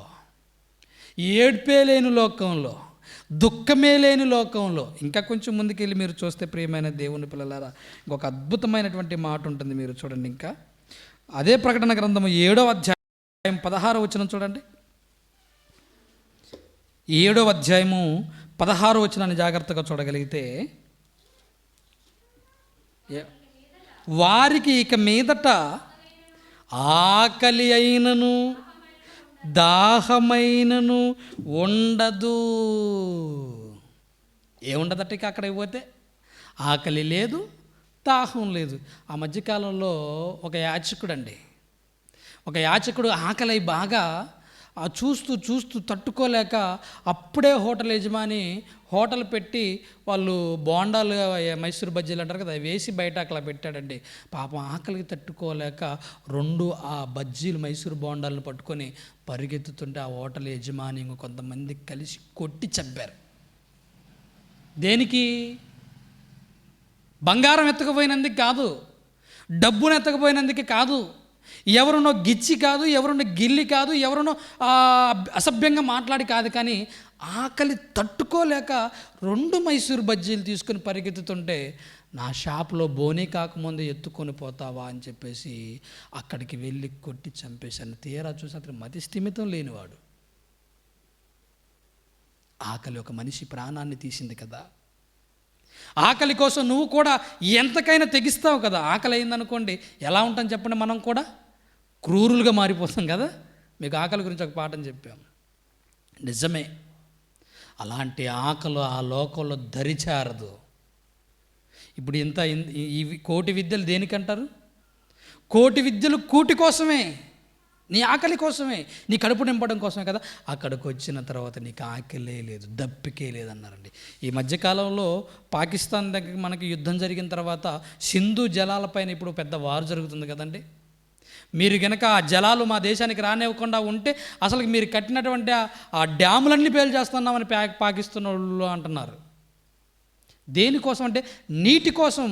ఏడ్పే లేని లోకంలో, దుఃఖమే లేని లోకంలో. ఇంకా కొంచెం ముందుకెళ్ళి మీరు చూస్తే ప్రియమైన దేవుని పిల్లలారా, ఇంకొక అద్భుతమైనటువంటి మాట ఉంటుంది, మీరు చూడండి. ఇంకా అదే ప్రకటన గ్రంథము 7వ అధ్యాయం 16వ వచనం చూడండి. 7వ అధ్యాయము 16వ వచనాన్ని జాగ్రత్తగా చూడగలిగితే, వారికి ఇక మీదట ఆకలి అయినను దాహమైనను ఉండదు. ఏముండదట ఇక అక్కడికి పోతే? ఆకలి లేదు, దాహం లేదు. ఆ మధ్యకాలంలో ఒక యాచకుడు ఆకలి బాగా చూస్తూ తట్టుకోలేక అప్పుడే హోటల్ యజమాని హోటల్ పెట్టి వాళ్ళు బోండాలు, మైసూర్ బజ్జీలు అంటారు కదా, వేసి బయట అట్లా పెట్టాడండి. పాపం ఆకలికి తట్టుకోలేక 2 ఆ బజ్జీలు మైసూర్ బోండాలను పట్టుకొని పరిగెత్తుతుంటే ఆ హోటల్ యజమాని కొంతమంది కలిసి కొట్టి చంపారు. దేనికి? బంగారం ఎత్తకపోయినందుకు కాదు, డబ్బును ఎత్తకపోయినందుకు కాదు, ఎవరినో గిచ్చి కాదు, ఎవరినో గిల్లి కాదు, ఎవరినో అసభ్యంగా మాట్లాడి కాదు, కానీ ఆకలి తట్టుకోలేక 2 మైసూర్ బజ్జీలు తీసుకుని పరిగెత్తుతుంటే, నా షాప్లో బోనీ కాకముందు ఎత్తుకొని పోతావా అని చెప్పేసి అక్కడికి వెళ్ళి కొట్టి చంపేశాను. తీరా చూసి అతను మతి స్థిమితం లేనివాడు. ఆకలి ఒక మనిషి ప్రాణాన్ని తీసింది కదా. ఆకలి కోసం నువ్వు కూడా ఎంతకైనా తెగిస్తావు కదా. ఆకలి అయిందనుకోండి, ఎలా ఉంటాం చెప్పండి, మనం కూడా క్రూరులుగా మారిపోతాం కదా. మీకు ఆకలి గురించి ఒక పాఠం చెప్పాము, నిజమే. అలాంటి ఆకలి ఆ లోకంలో దరిచారదు. ఇప్పుడు ఈ కోటి విద్యలు దేనికంటారు? కోటి విద్యలు కూటి కోసమే, నీ ఆకలి కోసమే, నీ కడుపు నింపడం కోసమే కదా. అక్కడికి వచ్చిన తర్వాత నీకు ఆకలే లేదు, దప్పికే లేదన్నారండి. ఈ మధ్యకాలంలో పాకిస్తాన్ దగ్గర మనకి యుద్ధం జరిగిన తర్వాత సింధు జలాలపైన ఇప్పుడు పెద్ద వార్ జరుగుతుంది కదండి. మీరు కనుక ఆ జలాలు మా దేశానికి రానివ్వకుండా ఉంటే అసలు మీరు కట్టినటువంటి ఆ డ్యాములన్నీ పేలు చేస్తున్నామని పాకిస్తాన్ వాళ్ళు అంటున్నారు. దేనికోసం అంటే నీటి కోసం.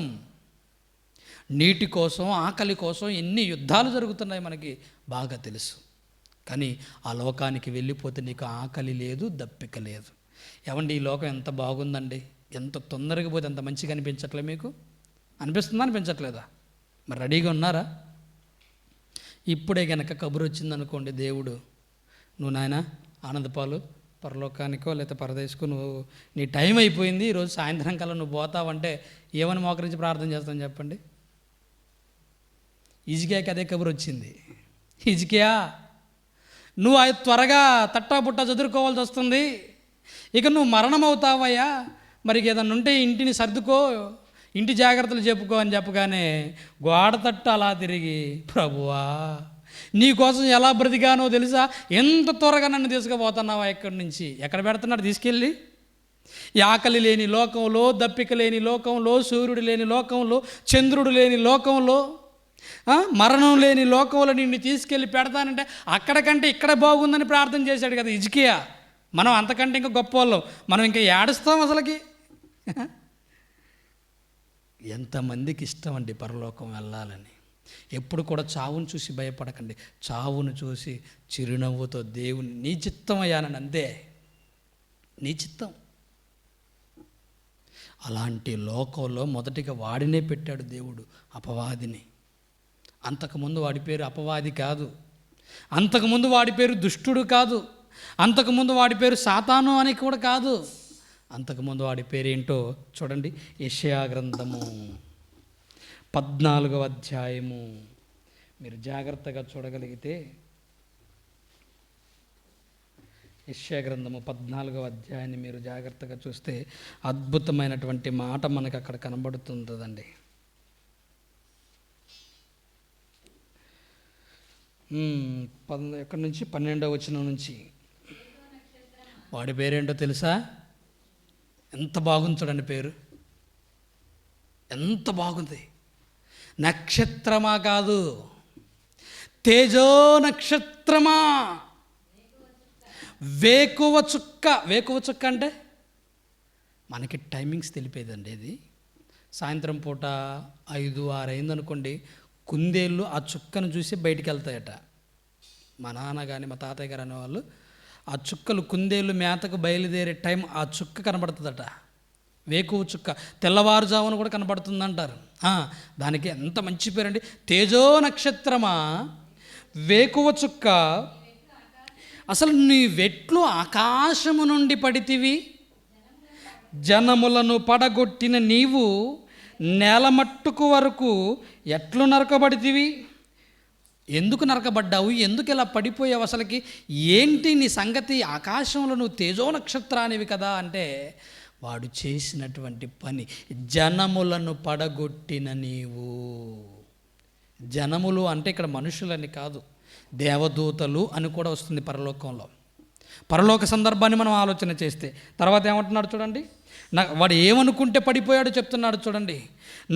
నీటి కోసం, ఆకలి కోసం ఎన్ని యుద్ధాలు జరుగుతున్నాయి మనకి బాగా తెలుసు. కానీ ఆ లోకానికి వెళ్ళిపోతే నీకు ఆకలి లేదు, దప్పిక లేదు. ఏమండి, ఈ లోకం ఎంత బాగుందండి, ఎంత తొందరగా పోతే ఎంత మంచిగా అనిపించట్లే మీకు? అనిపిస్తుందా, అనిపించట్లేదా? మరి రెడీగా ఉన్నారా? ఇప్పుడే గనక కబురు వచ్చిందనుకోండి, దేవుడు, నువ్వు నాయనా ఆనందపాలు పరలోకానికో లేకపోతే పరదేశకో నువ్వు నీ టైం అయిపోయింది, ఈరోజు సాయంత్రం కల్లా నువ్వు పోతావంటే ఏమని మోకరించి ప్రార్థన చేస్తాను చెప్పండి? హిజ్కియాకి అదే కబురు వచ్చింది. హిజ్కియా, నువ్వు త్వరగా తట్టాపుట్టా చదువుకోవాల్సి వస్తుంది, ఇక నువ్వు మరణం అవుతావయ్యా, మరి ఏదన్నా ఉంటే ఇంటిని సర్దుకో, ఇంటి జాగ్రత్తలు చెప్పుకో అని చెప్పగానే గోడ తట్టు అలా తిరిగి, ప్రభువా నీకోసం ఎలా బ్రతికానో తెలుసా, ఎంత త్వరగా నన్ను తీసుకుపోతున్నావా ఇక్కడి నుంచి? ఎక్కడ పెడుతున్నాడు తీసుకెళ్ళి? ఈ ఆకలి లేని లోకంలో, దప్పిక లేని లోకంలో, సూర్యుడు లేని లోకంలో, చంద్రుడు లేని లోకంలో, మరణం లేని లోకంలో నిన్ను తీసుకెళ్ళి పెడతానంటే అక్కడికంటే ఇక్కడ బాగుందని ప్రార్థన చేశాడు కదా హిజ్కియా. మనం అంతకంటే ఇంకా గొప్ప వాళ్ళం, మనం ఇంకా ఏడుస్తాం అసలుకి. ఎంతమందికి ఇష్టం అండి పరలోకం వెళ్ళాలని. ఎప్పుడు కూడా చావును చూసి భయపడకండి, చావును చూసి చిరునవ్వుతో దేవుని నీ చిత్తం అయ్యానని, అంతే, నీ చిత్తం. అలాంటి లోకంలో మొదటిగా వాడినే పెట్టాడు దేవుడు, అపవాదిని. అంతకుముందు వాడి పేరు అపవాది కాదు, అంతకుముందు వాడి పేరు దుష్టుడు కాదు, అంతకుముందు వాడి పేరు సాతాను అని కూడా కాదు. అంతకుముందు వాడి పేరేంటో చూడండి. యెషయా గ్రంథము 14వ అధ్యాయము మీరు జాగ్రత్తగా చూడగలిగితే, యెషయా గ్రంథము 14వ అధ్యాయాన్ని మీరు జాగ్రత్తగా చూస్తే అద్భుతమైనటువంటి మాట మనకు అక్కడ కనబడుతుందండి. ఎక్కడి నుంచి 12వ వచనం నుంచి. వాడి పేరేంటో తెలుసా? ఎంత బాగుంది చూడండి పేరు, ఎంత బాగుంది. నక్షత్రమా కాదు, తేజో నక్షత్రమా, వేకువ చుక్క. వేకువ చుక్క అంటే మనకి టైమింగ్స్ తెలిపేదండి. ఇది సాయంత్రం పూట 5, 6 అయిందనుకోండి, కుందేళ్ళు ఆ చుక్కను చూసి బయటికి వెళ్తాయట. మా నాన్న కానీ మా తాతయ్య గారు అనేవాళ్ళు, ఆ చుక్కలు కుందేళ్ళు మేతకు బయలుదేరే టైం ఆ చుక్క కనబడుతుందట, వేకువ చుక్క. తెల్లవారుజామున కూడా కనబడుతుందంటారు. దానికి ఎంత మంచి పేరండి, తేజో నక్షత్రమా, వేకువ చుక్క. అసలు నీ వెట్లు ఆకాశము నుండి పడితివి, జనములను పడగొట్టిన నీవు నేలమట్టుకు వరకు ఎట్లు నరకబడితివి? ఎందుకు నరకబడ్డావు? ఎందుకు ఇలా పడిపోయావు? అసలుకి ఏంటి నీ సంగతి? ఆకాశంలో నువ్వు తేజో నక్షత్రానివి కదా అంటే, వాడు చేసినటువంటి పని, జనములను పడగొట్టిన నీవు. జనములు అంటే ఇక్కడ మనుషులని కాదు, దేవదూతలు అని కూడా వస్తుంది పరలోకంలో. పరలోక సందర్భాన్ని మనం ఆలోచన చేస్తే తర్వాత ఏమంటున్నాడు చూడండి. వాడు ఏమనుకుంటే పడిపోయాడో చెప్తున్నాడు చూడండి.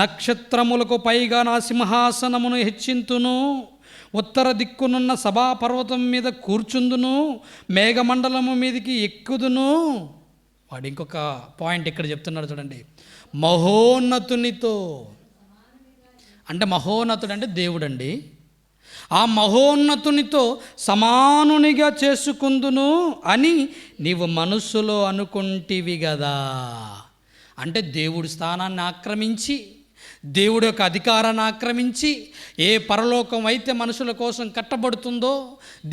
నక్షత్రములకు పైగా నా సింహాసనమును హెచ్చింతును, ఉత్తర దిక్కునున్న సభాపర్వతం మీద కూర్చుందును, మేఘమండలము మీదకి ఎక్కుదును. వాడు ఇంకొక పాయింట్ ఇక్కడ చెప్తున్నాడు చూడండి. మహోన్నతునితో అంటే, మహోన్నతుడు అంటే దేవుడు అండి. ఆ మహోన్నతునితో సమానునిగా చేసుకుందును అని నీవు మనస్సులో అనుకుంటివి కదా. అంటే దేవుడి స్థానాన్ని ఆక్రమించి, దేవుడి యొక్క అధికారాన్ని ఆక్రమించి, ఏ పరలోకం అయితే మనుషుల కోసం కట్టబడుతుందో,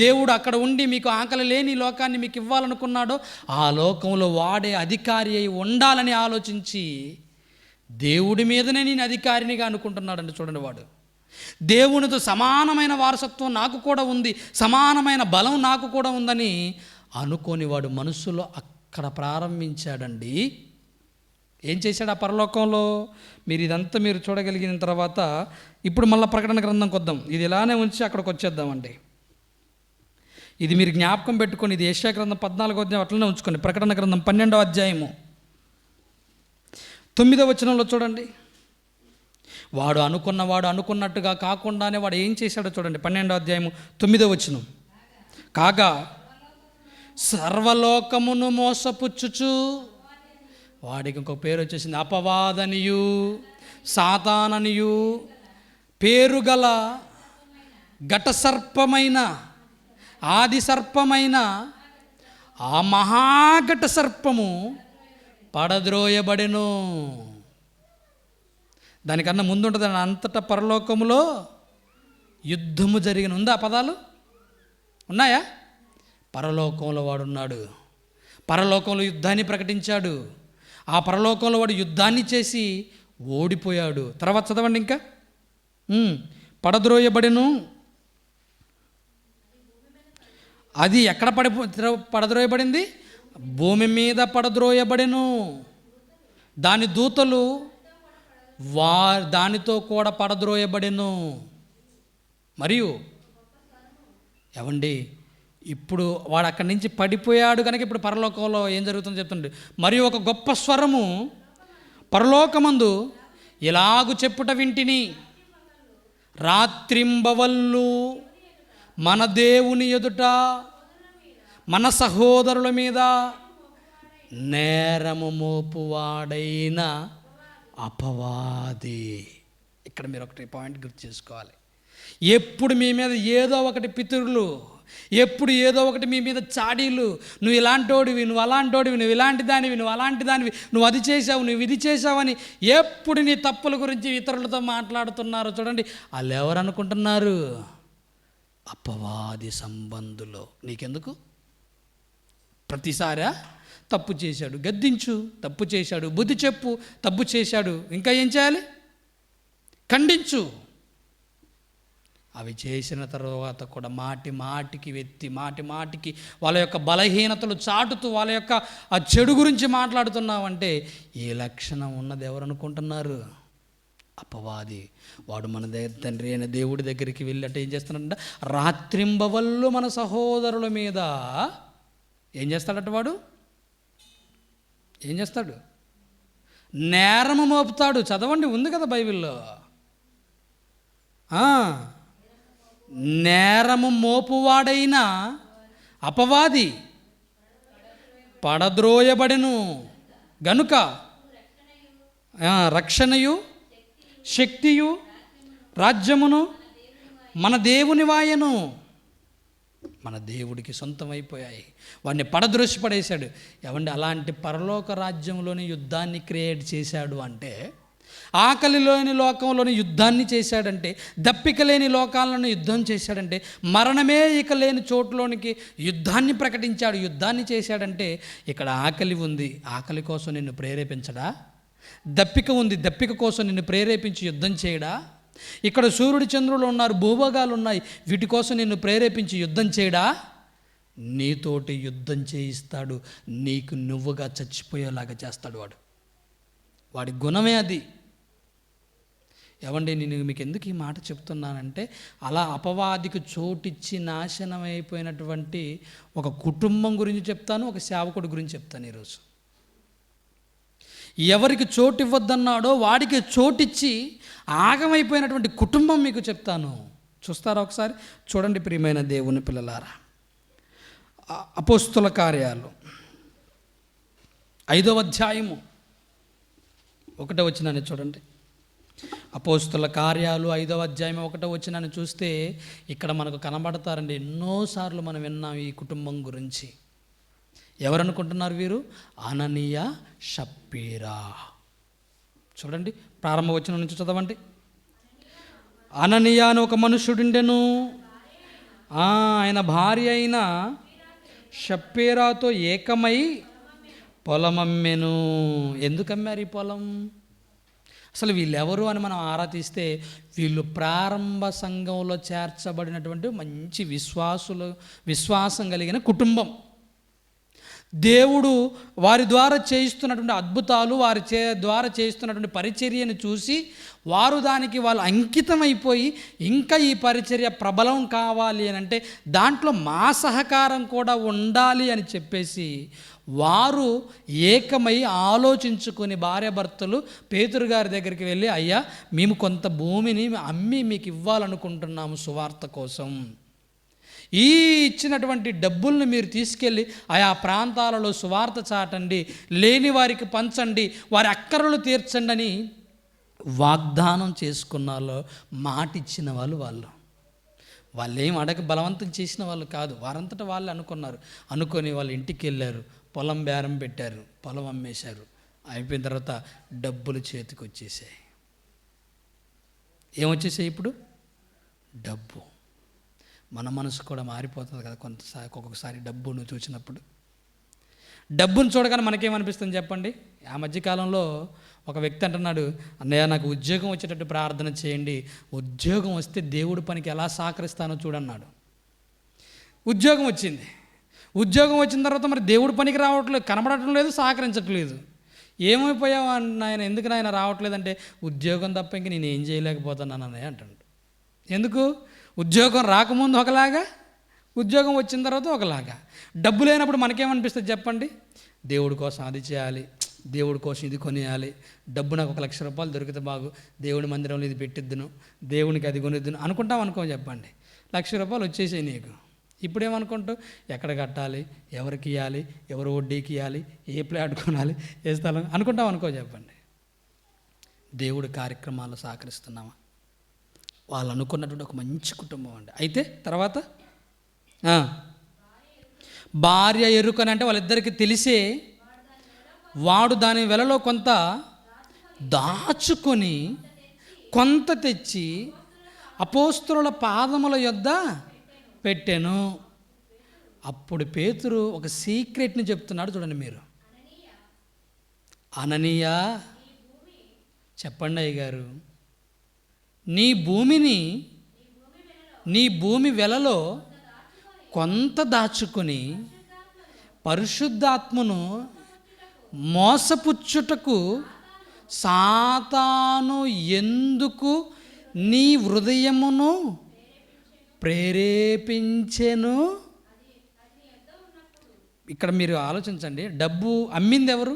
దేవుడు అక్కడ ఉండి మీకు ఆకలి లేని లోకాన్ని మీకు ఇవ్వాలనుకున్నాడో ఆ లోకంలో వాడే అధికారి అయి ఉండాలని ఆలోచించి దేవుడి మీదనే నేను అధికారినిగా అనుకుంటున్నాడండి. చూడండి, వాడు దేవునితో సమానమైన వారసత్వం నాకు కూడా ఉంది, సమానమైన బలం నాకు కూడా ఉందని అనుకోని వాడు మనస్సులో అక్కడ ప్రారంభించాడండి. ఏం చేశాడు ఆ పరలోకంలో? మీరు ఇదంతా మీరు చూడగలిగిన తర్వాత ఇప్పుడు మళ్ళీ ప్రకటన గ్రంథంకి వద్దాం. ఇది ఇలానే ఉంచి అక్కడికి వచ్చేద్దామండి. ఇది మీరు జ్ఞాపకం పెట్టుకొని, ఇది యెషయా గ్రంథం 14వ అధ్యాయం అట్లనే ఉంచుకోండి. ప్రకటన గ్రంథం 12వ అధ్యాయము 9వ వచనంలో చూడండి. వాడు అనుకున్నట్టుగా కాకుండానే వాడు ఏం చేశాడో చూడండి. 12వ అధ్యాయము 9వ వచనం. కాగా సర్వలోకమును మోసపుచ్చుచు, వాడికి ఇంకొక పేరు వచ్చేసింది, అపవాదనియు సాతాననియు పేరు గల ఘటసర్పమైన ఆది సర్పమైన ఆ మహాఘట సర్పము పడద్రోయబడెను. దానికన్నా ముందుంటుంది అంతటా పరలోకములో యుద్ధము జరిగిన. ఉందా ఆ పదాలు? ఉన్నాయా? పరలోకంలో వాడున్నాడు. పరలోకంలో యుద్ధాన్ని ప్రకటించాడు. ఆ పరలోకంలో వాడు యుద్ధాన్ని చేసి ఓడిపోయాడు. తర్వాత చదవండి ఇంకా. పడద్రోయబడెను. అది ఎక్కడ పడద్రోయబడింది? భూమి మీద పడద్రోయబడెను. దాని దూతలు దానితో కూడా పడద్రోయబడెను. మరియు ఏవండి, ఇప్పుడు వాడు అక్కడి నుంచి పడిపోయాడు కనుక ఇప్పుడు పరలోకంలో ఏం జరుగుతుందో చెప్తుండే. మరియు ఒక గొప్ప స్వరము పరలోకమందు ఇలాగు చెప్పుట వింటిని, రాత్రింబవళ్ళు మన దేవుని ఎదుట మన సహోదరుల మీద నేరము మోపువాడైన అపవాది. ఇక్కడ మీరు ఒకటి పాయింట్ గుర్తు చేసుకోవాలి. ఎప్పుడు మీ మీద ఏదో ఒకటి పితరులు, ఎప్పుడు ఏదో ఒకటి మీ మీద చాడీలు, నువ్వు ఇలాంటోడివి, నువ్వు అలాంటోడివి, నువ్వు ఇలాంటి దానివి, నువ్వు అలాంటి దానివి, నువ్వు అది చేసావు, నువ్వు ఇది చేసావని ఎప్పుడు నీ తప్పుల గురించి ఇతరులతో మాట్లాడుతున్నారో చూడండి. వాళ్ళు ఎవరు అనుకుంటున్నారు? అపవాది సంబంధులు. నీకెందుకు? ప్రతిసారా తప్పు చేశాడు గద్దించు, తప్పు చేశాడు బుద్ధి చెప్పు, తప్పు చేశాడు ఇంకా ఏం చేయాలి? ఖండించు. అవి చేసిన తర్వాత కూడా మాటి మాటికి వాళ్ళ యొక్క బలహీనతలు చాటుతూ వాళ్ళ యొక్క ఆ చెడు గురించి మాట్లాడుతున్నావంటే ఈ లక్షణం ఉన్నది ఎవరు అనుకుంటున్నారు? అపవాది. వాడు మన తండ్రి అయిన దేవుడి దగ్గరికి వెళ్ళి ఏం చేస్తున్నాడంట? రాత్రింబవళ్ళు మన సహోదరుల మీద ఏం చేస్తాడట? వాడు ఏం చేస్తాడు? నేరము మోపుతాడు. చదవండి, ఉంది కదా బైబిల్లో. నేరము మోపువాడైన అపవాది పడద్రోయబడెను గనుక రక్షణయు శక్తియు రాజ్యమును మన దేవుని వాయను. మన దేవుడికి సొంతమైపోయాయి. వాడిని పడద్రోసి పడేశాడు. ఏమండి, అలాంటి పరలోక రాజ్యంలోని యుద్ధాన్ని క్రియేట్ చేశాడు అంటే, ఆకలి లేని లోకంలోని యుద్ధాన్ని చేశాడంటే, దప్పిక లేని లోకాలను యుద్ధం చేశాడంటే, మరణమే ఇక లేని చోట్లోనికి యుద్ధాన్ని ప్రకటించాడు, యుద్ధాన్ని చేశాడంటే, ఇక్కడ ఆకలి ఉంది, ఆకలి కోసం నిన్ను ప్రేరేపించడా? దప్పిక ఉంది, దప్పిక కోసం నిన్ను ప్రేరేపించి యుద్ధం చేయడా? ఇక్కడ సూర్యుడు చంద్రులు ఉన్నారు, భూభాగాలు ఉన్నాయి, వీటి కోసం నిన్ను ప్రేరేపించి యుద్ధం చేయడా? నీతోటి యుద్ధం చేయిస్తాడు, నీకు నువ్వుగా చచ్చిపోయేలాగా చేస్తాడు. వాడి గుణమే అది. ఏవండి, నేను మీకు ఎందుకు ఈ మాట చెప్తున్నానంటే, అలా అపవాదికి చోటిచ్చి నాశనం అయిపోయినటువంటి ఒక కుటుంబం గురించి చెప్తాను, ఒక సేవకుడి గురించి చెప్తాను ఈరోజు. ఎవరికి చోటు ఇవ్వద్దన్నాడో వాడికి చోటిచ్చి ఆగమైపోయినటువంటి కుటుంబం మీకు చెప్తాను. చూస్తారా ఒకసారి? చూడండి ప్రియమైన దేవుని పిల్లలారా, అపోస్తుల కార్యాలు 5వ అధ్యాయము 1వ వచనాన్ని చూడండి. అపోస్తుల కార్యాలు 5వ అధ్యాయం 1వ వచనాన్ని చూస్తే ఇక్కడ మనకు కనబడతారండి. ఎన్నోసార్లు మనం విన్నాం ఈ కుటుంబం గురించి. ఎవరనుకుంటున్నారు వీరు? అననీయ, షప్పీరా. చూడండి, ప్రారంభ వచనం నుంచి చదవండి. అననీయ అని ఒక మనుష్యుడుండెను, ఆయన భార్య అయిన షప్పీరాతో ఏకమై పొలం అమ్మెను. ఎందుకు అమ్మారు ఈ పొలం? అసలు వీళ్ళెవరు అని మనం ఆరా తీస్తే వీళ్ళు ప్రారంభ సంఘంలో చేర్చబడినటువంటి మంచి విశ్వాసం కలిగిన కుటుంబం. దేవుడు వారి ద్వారా చేయిస్తున్నటువంటి అద్భుతాలు, ద్వారా చేయిస్తున్నటువంటి పరిచర్యను చూసి వారు దానికి వాళ్ళు అంకితమైపోయి ఇంకా ఈ పరిచర్య ప్రబలం కావాలి అని అంటే దాంట్లో మా సహకారం కూడా ఉండాలి అని చెప్పేసి వారు ఏకమై ఆలోచించుకుని భార్యాభర్తలు పేతురు గారి దగ్గరికి వెళ్ళి, అయ్యా మేము కొంత భూమిని అమ్మి మీకు ఇవ్వాలనుకుంటున్నాము సువార్త కోసం. ఈ ఇచ్చినటువంటి డబ్బుల్ని మీరు తీసుకెళ్ళి ఆయా ప్రాంతాలలో సువార్త చాటండి, లేని వారికి పంచండి, వారి అక్కరలు తీర్చండి అని వాగ్దానం చేసుకున్నాలో మాట ఇచ్చిన వాళ్ళు ఏం అడగ బలవంతం చేసిన వాళ్ళు కాదు. వారంతటా వాళ్ళు అనుకొని వాళ్ళ ఇంటికి వెళ్ళారు, పొలం బేరం పెట్టారు, పొలం అమ్మేశారు. అయిపోయిన తర్వాత డబ్బులు చేతికి వచ్చేసాయి. ఏమొచ్చేసాయి ఇప్పుడు? డబ్బు. మన మనసు కూడా మారిపోతుంది కదా ఒక్కొక్కసారి డబ్బును చూసినప్పుడు. డబ్బును చూడగానే మనకేమనిపిస్తుంది చెప్పండి? ఆ మధ్యకాలంలో ఒక వ్యక్తి అంటున్నాడు, అన్నయ్య నాకు ఉద్యోగం వచ్చేటట్టు ప్రార్థన చేయండి, ఉద్యోగం వస్తే దేవుడి పనికి ఎలా సహకరిస్తానో చూడన్నాడు. ఉద్యోగం వచ్చింది. ఉద్యోగం వచ్చిన తర్వాత మరి దేవుడి పనికి రావట్లేదు, కనబడటం లేదు, సహకరించట్లేదు. ఏమైపోయావు నాయన, ఎందుకు నాయన రావట్లేదంటే ఉద్యోగం తప్ప ఇంక నేను ఏం చేయలేకపోతున్నాను అన్నయ్య అంటాడు. ఎందుకు? ఉద్యోగం రాకముందు ఒకలాగా, ఉద్యోగం వచ్చిన తర్వాత ఒకలాగా. డబ్బు లేనప్పుడు మనకేమనిపిస్తుంది చెప్పండి? దేవుడి కోసం అది చేయాలి, దేవుడి కోసం ఇది కొనియాలి, డబ్బు నాకు 1,00,000 రూపాయలు దొరికితే బాగు, దేవుడి మందిరంలో ఇది పెట్టిద్దును, దేవునికి అది కొనిద్దును అనుకుంటాం అనుకో చెప్పండి. 1,00,000 రూపాయలు వచ్చేసాయి నీకు. ఇప్పుడేమనుకుంటావు? ఎక్కడ కట్టాలి, ఎవరికి ఇవ్వాలి, ఎవరు వడ్డీకి ఇవ్వాలి, ఏ ప్లాట్ కొనాలి, ఏ స్థలం అనుకుంటాం అనుకో చెప్పండి. దేవుడి కార్యక్రమాలు సహకరిస్తున్నామా? వాళ్ళు అనుకున్నటువంటి ఒక మంచి కుటుంబం అండి. అయితే తర్వాత భార్య ఎరుకని అంటే వాళ్ళిద్దరికీ తెలిసే వాడు దాని వెలలో కొంత దాచుకొని కొంత తెచ్చి అపోస్తలుల పాదముల యొద్ద పెట్టెను. అప్పుడు పేతురు ఒక సీక్రెట్ని చెప్తున్నాడు చూడండి మీరు. అననీయ, చెప్పండి అయ్య గారు, నీ భూమి వెలలో కొంత దాచుకొని పరిశుద్ధాత్మను మోసపుచ్చుటకు సాతాను ఎందుకు నీ హృదయమును ప్రేరేపించెను? ఇక్కడ మీరు ఆలోచించండి. డబ్బు అమ్మింది ఎవరు?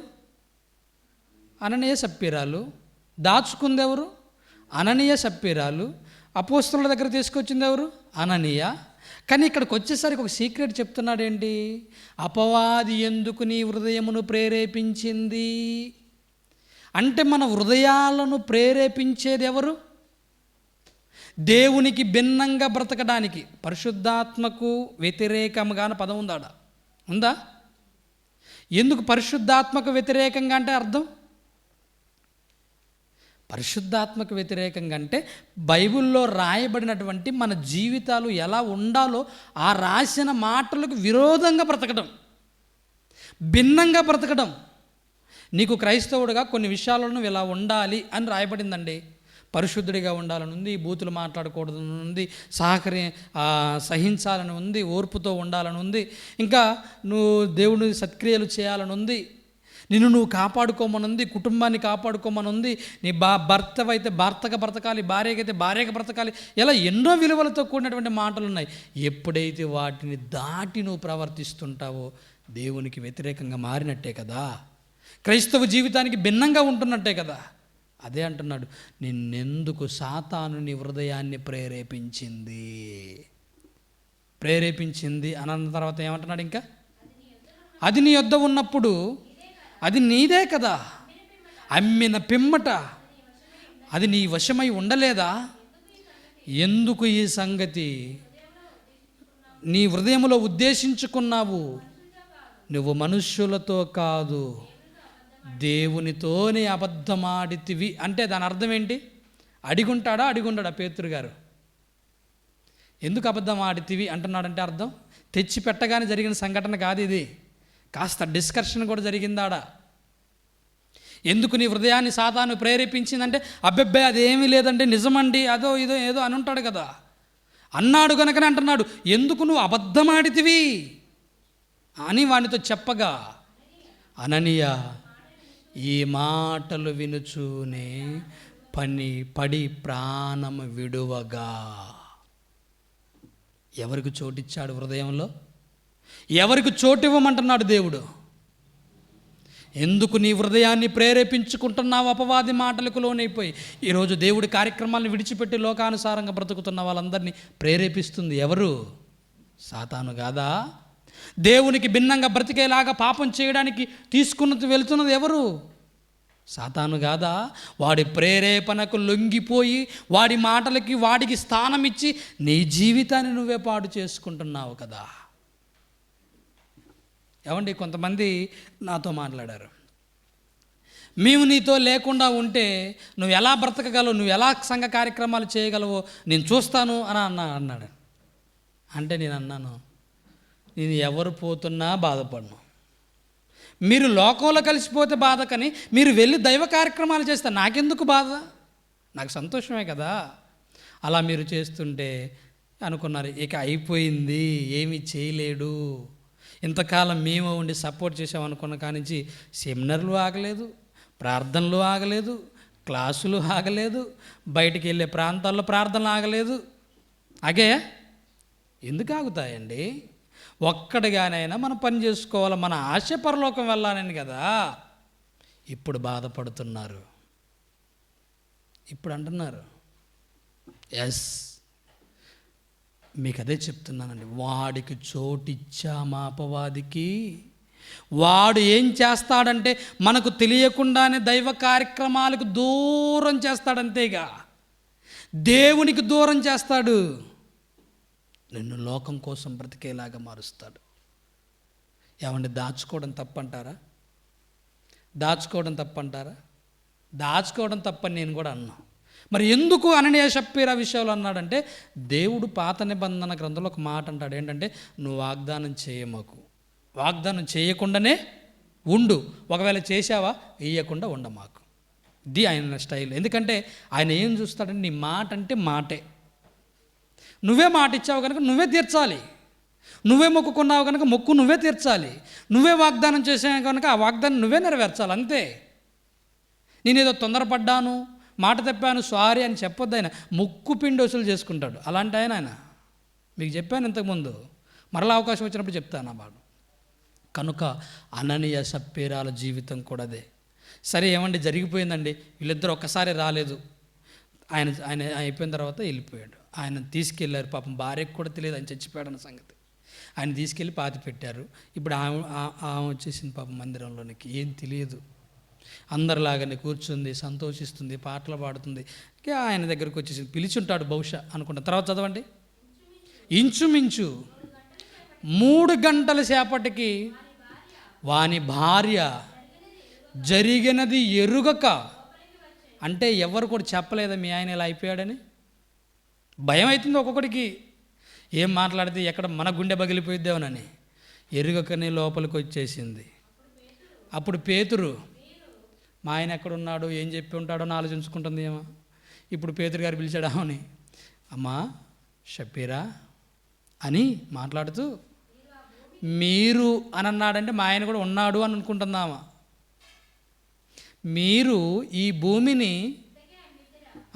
అననీయ సప్పీరాలు. దాచుకుంది ఎవరు? అననీయ సప్పీరాలు. అపోస్తలుల దగ్గర తీసుకొచ్చింది ఎవరు? అననీయ. కానీ ఇక్కడికి వచ్చేసరికి ఒక సీక్రెట్ చెప్తున్నాడు ఏంటి? అపవాది ఎందుకు నీ హృదయమును ప్రేరేపించింది అంటే మన హృదయాలను ప్రేరేపించేది ఎవరు? దేవునికి భిన్నంగా బ్రతకడానికి. పరిశుద్ధాత్మకు వ్యతిరేకంగా అన్న పదం ఉందా? ఎందుకు పరిశుద్ధాత్మకు వ్యతిరేకంగా అంటే అర్థం? పరిశుద్ధాత్మకు వ్యతిరేకంగా అంటే బైబిల్లో రాయబడినటువంటి మన జీవితాలు ఎలా ఉండాలో ఆ రాసిన మాటలకు విరోధంగా బ్రతకడం, భిన్నంగా బ్రతకడం. నీకు క్రైస్తవుడిగా కొన్ని విషయాలను ఇలా ఉండాలి అని రాయబడిందండి. పరిశుద్ధుడిగా ఉండాలని ఉంది, బూతులు మాట్లాడకూడదని ఉంది, సహించాలని ఉంది, ఓర్పుతో ఉండాలని ఉంది, ఇంకా నువ్వు దేవుని సత్క్రియలు చేయాలని ఉంది, నిన్ను నువ్వు కాపాడుకోమనుంది, కుటుంబాన్ని కాపాడుకోమనుంది, నీ భర్తవైతే భర్తగా బ్రతకాలి, భార్యకైతే భార్యగా బ్రతకాలి. ఇలా ఎన్నో విలువలతో కూడినటువంటి మాటలు ఉన్నాయి. ఎప్పుడైతే వాటిని దాటి నువ్వు ప్రవర్తిస్తుంటావో దేవునికి వ్యతిరేకంగా మారినట్టే కదా, క్రైస్తవ జీవితానికి భిన్నంగా ఉంటున్నట్టే కదా. అదే అంటున్నాడు, నిన్నెందుకు సాతాను నీ హృదయాన్ని ప్రేరేపించింది అన్న తర్వాత ఏమంటున్నాడు ఇంకా? అది నీ యొద్ద ఉన్నప్పుడు అది నీదే కదా, అమ్మిన పిమ్మట అది నీ వశమై ఉండలేదా? ఎందుకు ఈ సంగతి నీ హృదయంలో ఉద్దేశించుకున్నావు? నువ్వు మనుష్యులతో కాదు దేవునితోనే అబద్ధమాడితివి. అంటే దాని అర్థం ఏంటి? అడిగుంటాడా పేతురు గారు? ఎందుకు అబద్ధం ఆడితివి అంటున్నాడంటే అర్థం తెచ్చి పెట్టగానే జరిగిన సంఘటన కాదు ఇది. కాస్త డిస్కషన్ కూడా జరిగిందాడా. ఎందుకు నీ హృదయాన్ని సాతాను ప్రేరేపించిందంటే అబ్బెబ్బే అదేమీ లేదండి, నిజమండి, అదో ఇదో ఏదో అని ఉంటాడు కదా. అన్నాడు కనుకనే అంటున్నాడు, ఎందుకు నువ్వు అబద్ధమాడితివి అని వానితో చెప్పగా, అననీయ ఈ మాటలు వినుచూనే పడి ప్రాణము విడువగా. ఎవరికి చోటిచ్చాడు హృదయంలో? ఎవరికి చోటు ఇవ్వమంటున్నాడు దేవుడు? ఎందుకు నీ హృదయాన్ని ప్రేరేపించుకుంటున్నావు అపవాది మాటలకు లోనైపోయి? ఈరోజు దేవుడి కార్యక్రమాలను విడిచిపెట్టి లోకానుసారంగా బ్రతుకుతున్న వాళ్ళందరినీ ప్రేరేపిస్తుంది ఎవరు? సాతాను కాదా? దేవునికి భిన్నంగా బ్రతికేలాగా పాపం చేయడానికి వెళ్తున్నది ఎవరు? సాతాను కాదా? వాడి ప్రేరేపణకు లొంగిపోయి వాడి మాటలకి వాడికి స్థానం ఇచ్చి నీ జీవితాన్ని నువ్వే పాడు చేసుకుంటున్నావు కదా. ఏమండి, కొంతమంది నాతో మాట్లాడారు, మేము నీతో లేకుండా ఉంటే నువ్వు ఎలా బ్రతకగలవు, నువ్వు ఎలా సంఘ కార్యక్రమాలు చేయగలవో నేను చూస్తాను అని అన్నాడు. అంటే నేను అన్నాను, నేను ఎవరు పోతున్నా బాధపడను. మీరు లోకంలో కలిసిపోతే బాధ, కానీ మీరు వెళ్ళి దైవ కార్యక్రమాలు చేస్తే నాకెందుకు బాధ? నాకు సంతోషమే కదా. అలా మీరు చేస్తుంటే అనుకున్నారు, ఇక అయిపోయింది, ఏమీ చేయలేడు. ఇంతకాలం మేము ఉండి సపోర్ట్ చేసామనుకున్న కానించి సెమినార్లు ఆగలేదు, ప్రార్థనలు ఆగలేదు, క్లాసులు ఆగలేదు, బయటికి వెళ్ళే ప్రాంతాల్లో ప్రార్థనలు ఆగలేదు. ఆగే ఎందుకు ఆగుతాయండి? ఒక్కడిగానైనా మనం పని చేసుకోవాలి, మన ఆశ పరలోకం వెళ్ళాలని కదా. ఇప్పుడు బాధపడుతున్నారు, ఇప్పుడు అంటున్నారు. ఎస్, మీకు అదే చెప్తున్నానండి, వాడికి చోటిచ్చామా అపవాదికి? వాడు ఏం చేస్తాడంటే మనకు తెలియకుండానే దైవ కార్యక్రమాలకు దూరం చేస్తాడంతేగా, దేవునికి దూరం చేస్తాడు. నిన్ను లోకం కోసం బ్రతికేలాగా మారుస్తాడు. ఏమండి, దాచుకోవడం తప్పంటారా? దాచుకోవడం తప్పని నేను కూడా అన్నా. మరి ఎందుకు అననీయ సప్పీరా విషయాలు అన్నాడంటే, దేవుడు పాత నిబంధన గ్రంథంలో ఒక మాట అంటాడు, ఏంటంటే నువ్వు వాగ్దానం చేయమాకు, వాగ్దానం చేయకుండానే ఉండు, ఒకవేళ చేసావా ఇయ్యకుండా ఉండమాకు. ఇది ఆయన స్టైల్. ఎందుకంటే ఆయన ఏం చూస్తాడంటే, నీ మాట అంటే మాటే. నువ్వే మాట ఇచ్చావు కనుక నువ్వే తీర్చాలి, నువ్వే మొక్కుకున్నావు కనుక మొక్కు నువ్వే తీర్చాలి, నువ్వే వాగ్దానం చేసావు కనుక ఆ వాగ్దానం నువ్వే నెరవేర్చాలి, అంతే. నేనేదో తొందరపడ్డాను, మాట తప్పాను, సారీ అని చెప్పొద్దు. ఆయన ముక్కు పిండి వసూలు చేసుకుంటాడు, అలాంటి ఆయన. మీకు చెప్పాను ఇంతకుముందు, మరలా అవకాశం వచ్చినప్పుడు చెప్తాను ఆ బాడు. కనుక అననీయ సప్పీరాల జీవితం కూడా అదే. సరే, ఏమండి జరిగిపోయిందండి, వీళ్ళిద్దరు ఒక్కసారి రాలేదు, ఆయన అయిపోయిన తర్వాత వెళ్ళిపోయాడు. ఆయన తీసుకెళ్ళారు, పాపం భార్యకు కూడా తెలియదు ఆయన చచ్చిపోయాడన్న సంగతి. ఆయన తీసుకెళ్ళి పాతి పెట్టారు. ఇప్పుడు ఆమె వచ్చేసింది పాపం మందిరంలోనికి, ఏం తెలియదు. అందరిలాగానే కూర్చుంది, సంతోషిస్తుంది, పాటలు పాడుతుంది. ఆయన దగ్గరకు వచ్చేసింది, పిలిచుంటాడు బహుశా అనుకుంటా. తర్వాత చదవండి. ఇంచుమించు 3 గంటల సేపటికి వాని భార్య జరిగినది ఎరుగక, అంటే ఎవరు కూడా చెప్పలేదా మీ ఆయన ఇలా అయిపోయాడని? భయం అవుతుంది ఒక్కొక్కడికి, ఏం మాట్లాడితే ఎక్కడ మన గుండె పగిలిపోయిద్దామనని. ఎరుగకనే లోపలికి వచ్చేసింది. అప్పుడు పేతురు, మా ఆయన ఎక్కడున్నాడు, ఏం చెప్పి ఉంటాడో అని ఆలోచించుకుంటుంది ఏమో. ఇప్పుడు పేతురు గారు పిలిచాడు ఆమెని, అమ్మా షప్పీరా అని మాట్లాడుతూ, మీరు అని అన్నాడంటే మా ఆయన కూడా ఉన్నాడు అని అనుకుంటుందామా. మీరు ఈ భూమిని,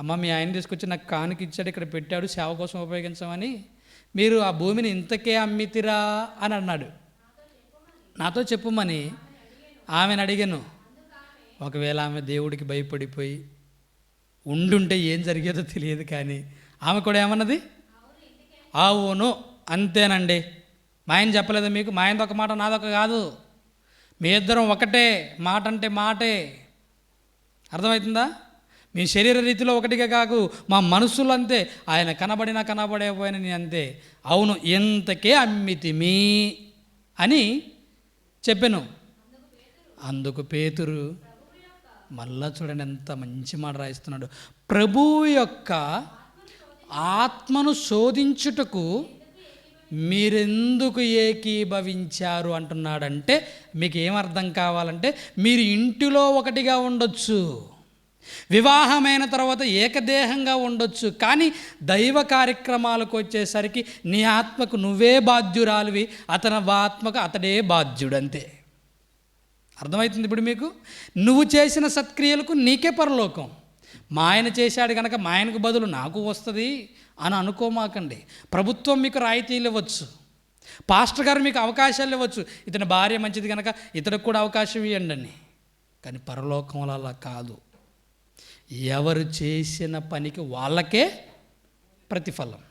అమ్మ మీ ఆయన తీసుకొచ్చి నాకు కానుక ఇచ్చాడు, ఇక్కడ పెట్టాడు, సేవ కోసం ఉపయోగించమని, మీరు ఆ భూమిని ఇంతకే అమ్మితిరా అని అన్నాడు. నాతో చెప్పుమని ఆమెను అడిగాను. ఒకవేళ ఆమె దేవుడికి భయపడిపోయి ఉండుంటే ఏం జరిగేదో తెలియదు, కానీ ఆమె కూడా ఏమన్నది, అవును అంతేనండి, మా ఆయన చెప్పలేదా మీకు, మా ఆయనది ఒక మాట నాదొక కాదు, మీ ఇద్దరం ఒకటే, మాట అంటే మాటే. అర్థమవుతుందా? మీ శరీర రీతిలో ఒకటిగా కాకు, మా మనసులు అంతే. ఆయన కనబడినా కనబడకపోయినా నీ అంతే. అవును, ఇంతకే అమ్మితిమి అని చెప్పాను. అందుకు పేతురు మళ్ళా చూడండి ఎంత మంచి మాట రాయిస్తున్నాడు. ప్రభువు యొక్క ఆత్మను శోధించుటకు మీరెందుకు ఏకీభవించారు అంటున్నాడంటే, మీకు ఏమర్థం కావాలంటే, మీరు ఇంటిలో ఒకటిగా ఉండొచ్చు, వివాహమైన తర్వాత ఏకదేహంగా ఉండొచ్చు, కానీ దైవ కార్యక్రమాలకు వచ్చేసరికి నీ ఆత్మకు నువ్వే బాధ్యురాలివి, అతని ఆత్మకు అతడే బాధ్యుడు, అంతే. అర్థమవుతుంది ఇప్పుడు మీకు? నువ్వు చేసిన సత్క్రియలకు నీకే పరలోకం. మా ఆయన చేశాడు కనుక మా ఆయనకు బదులు నాకు వస్తుంది అని అనుకోమాకండి. ప్రభుత్వం మీకు రాయితీలు ఇవ్వచ్చు, పాస్టర్ గారు మీకు అవకాశాలు ఇవ్వచ్చు, ఇతని భార్య మంచిది కనుక ఇతనికి కూడా అవకాశం ఇవ్వండి అని. కానీ పరలోకంలో అలా కాదు. ఎవరు చేసిన పనికి వాళ్ళకే ప్రతిఫలం.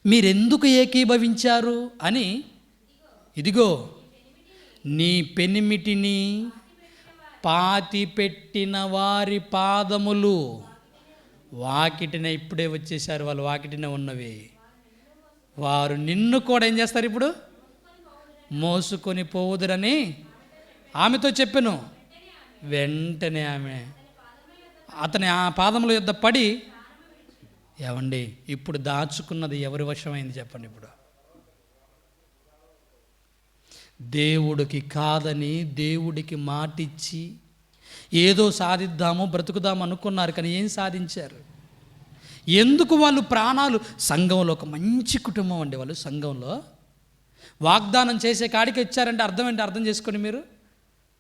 మీరెందుకు ఏకీభవించారు అని, ఇదిగో నీ పెనిమిటిని పాతిపెట్టిన వారి పాదములు వాకిటిన, ఇప్పుడే వచ్చేసారు వాళ్ళు, వాకిటిన ఉన్నవి, వారు నిన్ను కూడా ఏం చేస్తారు ఇప్పుడు? మోసుకొని పోవుదురని ఆమెతో చెప్పాను. వెంటనే ఆమె అతని ఆ పాదముల యొద్ద పడి, ఏమండి ఇప్పుడు దాచుకున్నది ఎవరి వశమైంది చెప్పండి? ఇప్పుడు దేవుడికి కాదని దేవుడికి మాటిచ్చి ఏదో సాధిద్దాము బ్రతుకుదాము అనుకున్నారు, కానీ ఏం సాధించారు? ఎందుకు వాళ్ళు ప్రాణాలు? సంఘంలో ఒక మంచి కుటుంబం అండి వాళ్ళు. సంఘంలో వాగ్దానం చేసే కాడికి వచ్చారంటే అర్థం ఏంటి? అర్థం చేసుకోండి మీరు.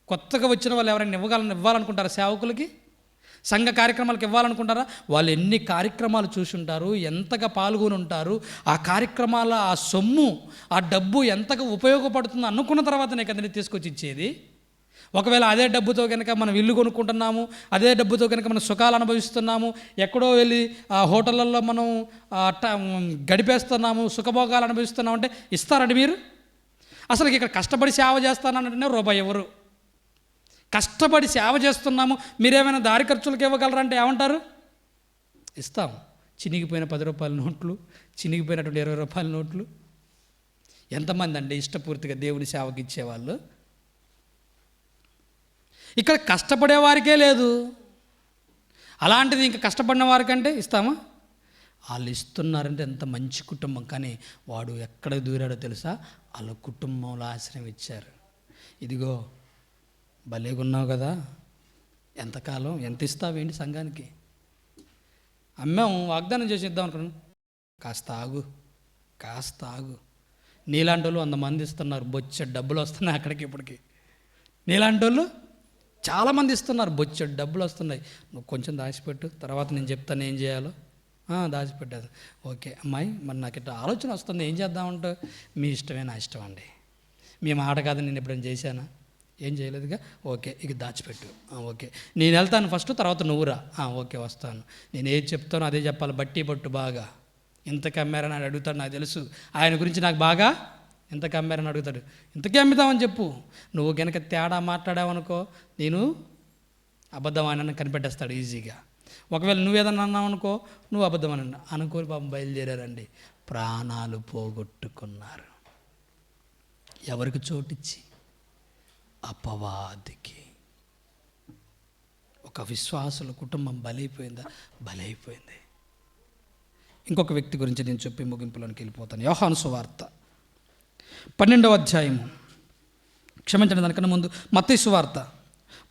కొత్తగా వచ్చిన వాళ్ళు ఎవరైనా ఇవ్వాలనుకుంటారా? సేవకులకి సంఘ కార్యక్రమాలకు ఇవ్వాలనుకుంటారా? వాళ్ళు ఎన్ని కార్యక్రమాలు చూసి ఉంటారు, ఎంతగా పాల్గొని ఉంటారు, ఆ కార్యక్రమాల ఆ సొమ్ము ఆ డబ్బు ఎంతగా ఉపయోగపడుతుందో అనుకున్న తర్వాతనే కదండి తీసుకొచ్చి ఇచ్చేది. ఒకవేళ అదే డబ్బుతో కనుక మనం ఇల్లు కొనుక్కుంటున్నాము, అదే డబ్బుతో కనుక మనం సుఖాలు అనుభవిస్తున్నాము, ఎక్కడో వెళ్ళి ఆ హోటళ్ళల్లో మనం గడిపేస్తున్నాము, సుఖభోగాలు అనుభవిస్తున్నాము అంటే ఇస్తారండి మీరు? అసలు ఇక్కడ కష్టపడి సేవ చేస్తానంటే రూపాయి ఎవరు? కష్టపడి సేవ చేస్తున్నాము, మీరేమైనా దారి ఖర్చులకు ఇవ్వగలరంటే ఏమంటారు? ఇస్తాం. చినిగిపోయిన 10 రూపాయల నోట్లు, చినిగిపోయినటువంటి 20 రూపాయల నోట్లు. ఎంతమంది అండి ఇష్టపూర్తిగా దేవుని సేవకి ఇచ్చేవాళ్ళు? ఇక్కడ కష్టపడేవారికే లేదు. అలాంటిది ఇంకా కష్టపడిన వారికంటే ఇస్తామా? వాళ్ళు ఇస్తున్నారంటే ఎంత మంచి కుటుంబం. కానీ వాడు ఎక్కడ దూరాడో తెలుసా? వాళ్ళ కుటుంబంలో ఆశ్రయం ఇచ్చారు. ఇదిగో భలేగున్నావు కదా, ఎంతకాలం ఎంత ఇస్తావేంటి సంఘానికి? అమ్మాము, వాగ్దానం చేసి ఇద్దాం అనుకున్నాను. కాస్త ఆగు. నీలాంటి వాళ్ళు 100 మంది ఇస్తున్నారు, బొచ్చెడు డబ్బులు వస్తున్నాయి అక్కడికి ఇప్పటికి. నీలాంటి వాళ్ళు చాలామంది ఇస్తున్నారు, బొచ్చెడు డబ్బులు వస్తున్నాయి. నువ్వు కొంచెం దాచిపెట్టు, తర్వాత నేను చెప్తాను ఏం చేయాలో. దాచిపెట్టాను. ఓకే అమ్మాయి, మరి నాకు ఇట్లా ఆలోచన వస్తుంది, ఏం చేద్దామంటే? మీ ఇష్టమే, నా ఇష్టం అండి. మీ మాట కాదు, నేను ఎప్పుడైనా చేశానా? ఏం చేయలేదుగా. ఓకే, ఇక దాచిపెట్టు. ఓకే, నేను వెళ్తాను ఫస్ట్, తర్వాత నువ్వురా. ఓకే వస్తాను. నేను ఏది చెప్తానో అదే చెప్పాలి, బట్టి పట్టు బాగా. ఇంతకు అమ్మారని ఆయన అడుగుతాడు, నాకు తెలుసు ఆయన గురించి నాకు బాగా. ఇంతకు అమ్మారని అడుగుతాడు, ఇంతకీ అమ్ముతామని చెప్పు. నువ్వు కనుక తేడా మాట్లాడావనుకో, నేను అబద్ధం అని కనిపెట్టేస్తాడు ఈజీగా. ఒకవేళ నువ్వేదన్నా అన్నావు అనుకో, నువ్వు అబద్ధం అని అనుకోని పాపం బయలుదేరారండి. ప్రాణాలు పోగొట్టుకున్నారు. ఎవరికి చోటిచ్చి? అపవాదికి. ఒక విశ్వాసుల కుటుంబం బలైపోయిందా? బలైపోయింది. ఇంకొక వ్యక్తి గురించి నేను చెప్పి ముగింపులోనికి వెళ్ళిపోతాను. యోహాను సువార్త 12వ అధ్యాయము, క్షమించండి దానికన్నా ముందు మత్తయి సువార్త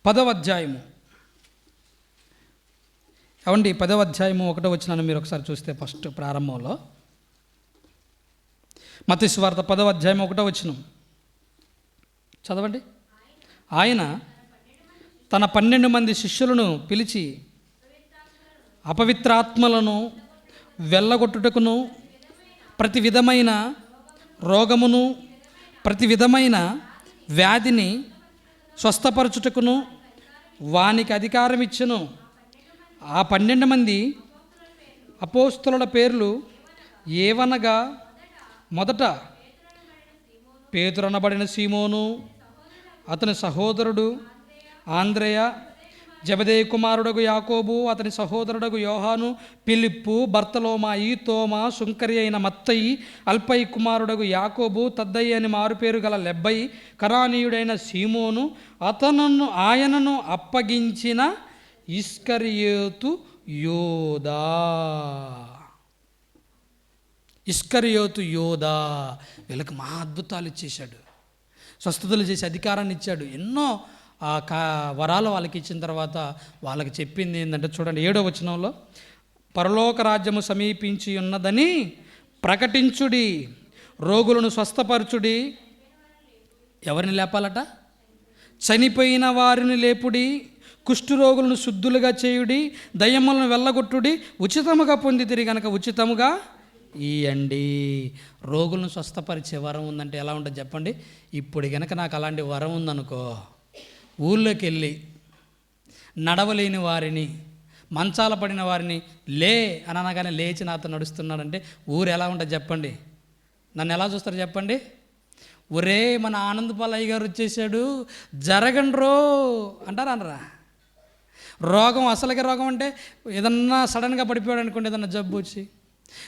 10వ అధ్యాయము. అవండి 10వ అధ్యాయము 1వ వచనాన్ని మీరు ఒకసారి చూస్తే ఫస్ట్ ప్రారంభంలో మత్తయి సువార్త 10వ అధ్యాయం 1వ వచనం చదవండి. ఆయన తన 12 మంది శిష్యులను పిలిచి అపవిత్రాత్మలను వెళ్ళగొట్టుటకును, ప్రతి విధమైన రోగమును, ప్రతి విధమైన వ్యాధిని స్వస్థపరచుటకును వానికి అధికారం ఇచ్చెను. ఆ 12 మంది అపోస్తలుల పేర్లు ఏవనగా, మొదట పేతురు అనబడిన సీమోను, అతని సహోదరుడు ఆంద్రేయ, జెబెదయి కుమారుడగు యాకోబు, అతని సహోదరుడగు యోహాను, ఫిలిప్పు, బర్తలోమాయి, తోమా, సుంకరి అయిన మత్తయి, అల్పయి కుమారుడగు యాకోబు, తద్దయి అని మారుపేరు గల లెబ్బయి, కనానీయుడైన సీమోను, ఆయనను అప్పగించిన ఇస్కరియోతు యోదా. ఇస్కరియోతు యోదా వీళ్ళకి మహా అద్భుతాలు ఇచ్చేశాడు, స్వస్థతలు చేసి అధికారాన్ని ఇచ్చాడు, ఎన్నో వరాలు వాళ్ళకి ఇచ్చిన తర్వాత వాళ్ళకి చెప్పింది ఏంటంటే చూడండి 7వ వచనంలో, పరలోక రాజ్యము సమీపించి ఉన్నదని ప్రకటించుడి, రోగులను స్వస్థపరచుడి. ఎవరిని లేపాలట? చనిపోయిన వారిని లేపుడి, కుష్ఠరోగులను శుద్ధులుగా చేయుడి, దయ్యములను వెళ్ళగొట్టుడి, ఉచితముగా పొందితిరి గనక ఉచితముగా ఇయ్యండి. రోగులను స్వస్థపరిచే వరం ఉందంటే ఎలా ఉంటుంది చెప్పండి? ఇప్పుడు కనుక నాకు అలాంటి వరం ఉందనుకో, ఊళ్ళోకి వెళ్ళి నడవలేని వారిని, మంచాల పడిన వారిని లే అని అనగానే లేచి నాతో నడుస్తున్నాడంటే ఊరు ఎలా ఉంటుంది చెప్పండి? నన్ను ఎలా చూస్తారు చెప్పండి? ఒరే మన ఆనందపాలయ్య గారు వచ్చేసాడు, జరగండ్రో అంటారా అనరా? రోగం అసలుగా రోగం అంటే ఏదన్నా సడన్గా పడిపోయాడు అనుకోండి, ఏదన్నా జబ్బు వచ్చి,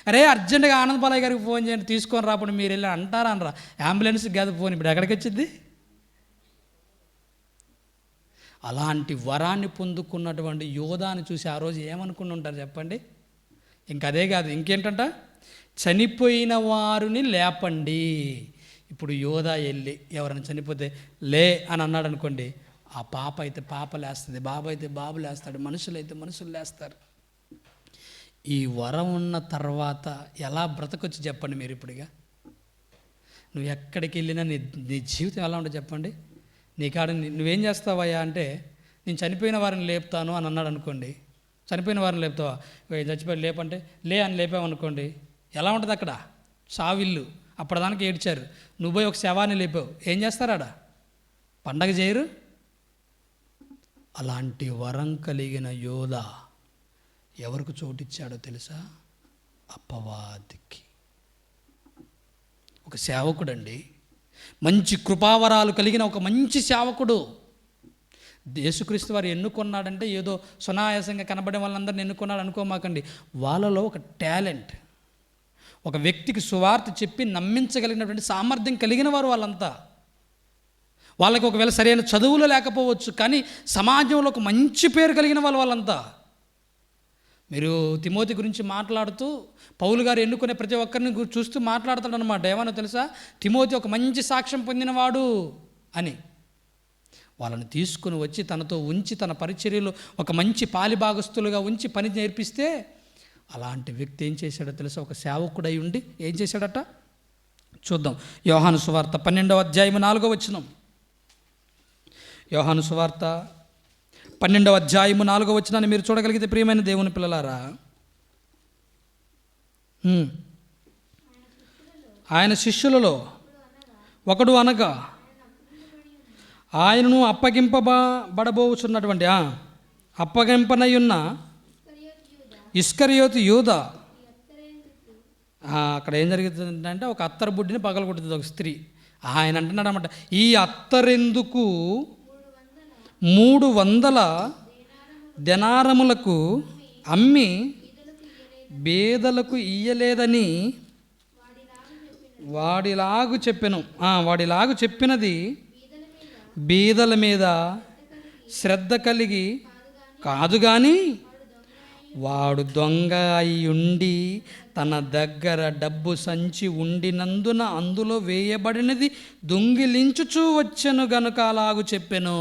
అరే అర్జెంటుగా ఆనందపాలయ్య గారికి ఫోన్ చేయండి, తీసుకొని రాప్పుడు మీరు వెళ్ళి అంటారా అనరా? అంబులెన్స్కి కాదు ఫోన్, ఇప్పుడు ఎక్కడికి వచ్చింది? అలాంటి వరాన్ని పొందుకున్నటువంటి యోధాని చూసి ఆ రోజు ఏమనుకుని ఉంటారు చెప్పండి? ఇంకదే కాదు, ఇంకేంటంట? చనిపోయిన వారిని లేపండి. ఇప్పుడు యోధా వెళ్ళి ఎవరైనా చనిపోతే లే అని అన్నాడు అనుకోండి, ఆ పాప అయితే పాప లేస్తుంది, బాబు అయితే బాబు లేస్తాడు, మనుషులు అయితే మనుషులు లేస్తారు. ఈ వరం ఉన్న తర్వాత ఎలా బ్రతకొచ్చి చెప్పండి మీరు? ఇప్పుడుగా నువ్వు ఎక్కడికి వెళ్ళినా నీ జీవితం ఎలా ఉంటుంది చెప్పండి? నీ కాడ నువ్వేం చేస్తావయ్యా అంటే, నేను చనిపోయిన వారిని లేపుతాను అని అన్నాడు అనుకోండి, చనిపోయిన వారిని లేపుతావా? చచ్చిపోయి లేపంటే లే అని లేపావనుకోండి, ఎలా ఉంటుంది అక్కడ? సావిల్లు. అప్పటిదానికి ఏడ్చారు, నువ్వు పోయి ఒక శవాన్ని లేపావు, ఏం చేస్తారాడా? పండగ చేయరు. అలాంటి వరం కలిగిన యోధ ఎవరికి చోటిచ్చాడో తెలుసా? అపవాదికి. ఒక సేవకుడండి, మంచి కృపావరాలు కలిగిన ఒక మంచి సేవకుడు. యేసుక్రీస్తు వారు ఎన్నుకున్నాడంటే ఏదో సునాయాసంగా కనబడే వాళ్ళందరిని ఎన్నుకున్నాడు అనుకోమాకండి. వాళ్ళలో ఒక టాలెంట్, ఒక వ్యక్తికి సువార్త చెప్పి నమ్మించగలిగినటువంటి సామర్థ్యం కలిగిన వారు వాళ్ళంతా. వాళ్ళకి ఒకవేళ సరైన చదువులు లేకపోవచ్చు, కానీ సమాజంలో ఒక మంచి పేరు కలిగిన వాళ్ళంతా. మీరు తిమోతి గురించి మాట్లాడుతూ పౌలు గారు ఎన్నుకునే ప్రతి ఒక్కరిని చూస్తూ మాట్లాడతాడు అనమాట. ఏమన్నా తెలుసా? తిమోతి ఒక మంచి సాక్ష్యం పొందినవాడు అని. వాళ్ళని తీసుకుని వచ్చి తనతో ఉంచి తన పరిచర్యలో ఒక మంచి పాలిభాగస్తులుగా ఉంచి పని నేర్పిస్తే, అలాంటి వ్యక్తి ఏం చేశాడో తెలుసా? ఒక సేవకుడై ఉండి ఏం చేశాడట చూద్దాం. యోహాను సువార్త 12వ అధ్యాయం 4వ వచనం. యోహాను సువార్త 12వ అధ్యాయం 4వ వచనాన్ని మీరు చూడగలిగితే, ప్రియమైన దేవుని పిల్లలారా, ఆయన శిష్యులలో ఒకడు అనగా ఆయనను అప్పగింపబడబోచున్నటువంటి అప్పగింపనయున్న ఇస్కరియోతు యూదా. అక్కడ ఏం జరుగుతుందంటే, ఒక అత్తరు బుడ్డిని పగలగొడుతుంది ఒక స్త్రీ. ఆయన అంటున్నాడు అన్నమాట, ఈ అత్తరెందుకు 300 దెనారములకు అమ్మి బేదలకు ఇయ్యలేదని వాడిలాగు చెప్పినది బీదల మీద శ్రద్ధ కలిగి కాదు, కానీ వాడు దొంగ అయ్యుండి తన దగ్గర డబ్బు సంచి ఉండినందున అందులో వేయబడినది దొంగిలించుచూ వచ్చెను గనుక అలాగు చెప్పెను.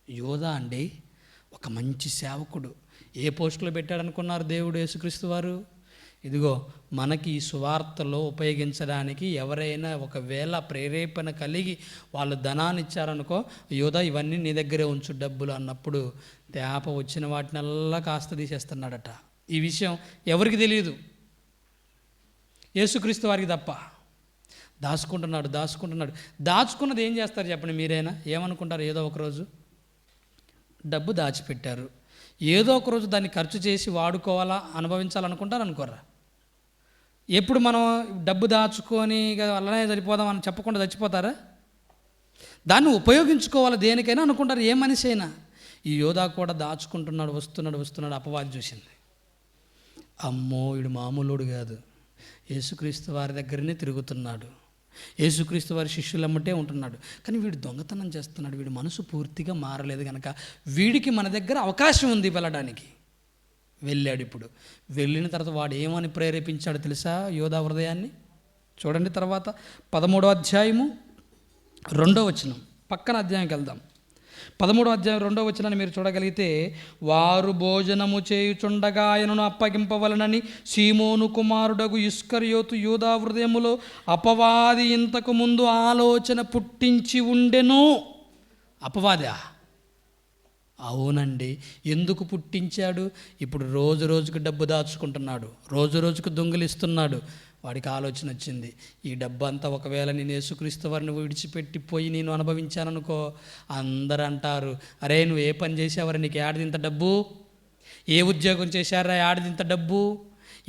యోధా అండి ఒక మంచి సేవకుడు. ఏ పోస్టులో పెట్టాడనుకున్నారు దేవుడు యేసుక్రీస్తు వారు? ఇదిగో మనకి ఈ సువార్తలో ఉపయోగించడానికి ఎవరైనా ఒకవేళ ప్రేరేపణ కలిగి వాళ్ళు ధనాన్ని ఇచ్చారనుకో, యోధా ఇవన్నీ నీ దగ్గరే ఉంచు డబ్బులు అన్నప్పుడు తేప వచ్చిన వాటినల్లా కాస్త తీసేస్తున్నాడట. ఈ విషయం ఎవరికి తెలియదు, యేసుక్రీస్తు వారికి తప్ప. దాచుకుంటున్నాడు. దాచుకున్నది ఏం చేస్తారు చెప్పండి మీరైనా? ఏమనుకుంటారు? ఏదో ఒకరోజు డబ్బు దాచిపెట్టారు, ఏదో ఒకరోజు దాన్ని ఖర్చు చేసి వాడుకోవాలా, అనుభవించాలనుకుంటారు అనుకోరా? ఎప్పుడు మనం డబ్బు దాచుకొని అలానే సరిపోదాం అని చెప్పకుండా చచ్చిపోతారా? దాన్ని ఉపయోగించుకోవాలి దేనికైనా అనుకుంటారు ఏ మనిషి అయినా. ఈ యోధా కూడా దాచుకుంటున్నాడు, వస్తున్నాడు. అపవాది చూసింది, అమ్మో వీడు మామూలుడు కాదు, యేసుక్రీస్తు వారి దగ్గరనే తిరుగుతున్నాడు, యేసుక్రీస్తు వారి శిష్యులమ్మటే ఉంటున్నాడు, కానీ వీడు దొంగతనం చేస్తున్నాడు, వీడి మనసు పూర్తిగా మారలేదు కనుక వీడికి మన దగ్గర అవకాశం ఉంది వెళ్ళడానికి. వెళ్ళాడు. ఇప్పుడు వెళ్ళిన తర్వాత వాడు ఏమని ప్రేరేపించాడు తెలుసా యోధా హృదయాన్ని? చూడండి తర్వాత 13వ అధ్యాయము 2వ వచనం, పక్కన అధ్యాయంకి వెళ్దాం. 13వ అధ్యాయం 2వ వచనాన్ని మీరు చూడగలిగితే, వారు భోజనము చేయుచుండగా ఆయనను అప్పగింపవలనని సీమోను కుమారుడగు ఇస్కరియోతు యూదా హృదయములో అపవాది ఇంతకు ముందు ఆలోచన పుట్టించి ఉండెను. అపవాదా? అవునండి. ఎందుకు పుట్టించాడు? ఇప్పుడు రోజు రోజుకు డబ్బు దాచుకుంటున్నాడు, రోజు రోజుకు దొంగిలిస్తున్నాడు. వాడికి ఆలోచన వచ్చింది, ఈ డబ్బు అంతా ఒకవేళ నేను యేసుక్రీస్తు వారిని విడిచిపెట్టిపోయి నేను అనుభవించాననుకో, అందరూ అంటారు, అరే నువ్వు ఏ పని చేసావరా, నీకు ఏడాదింత డబ్బు, ఏ ఉద్యోగం చేశారా ఏడాదింత డబ్బు,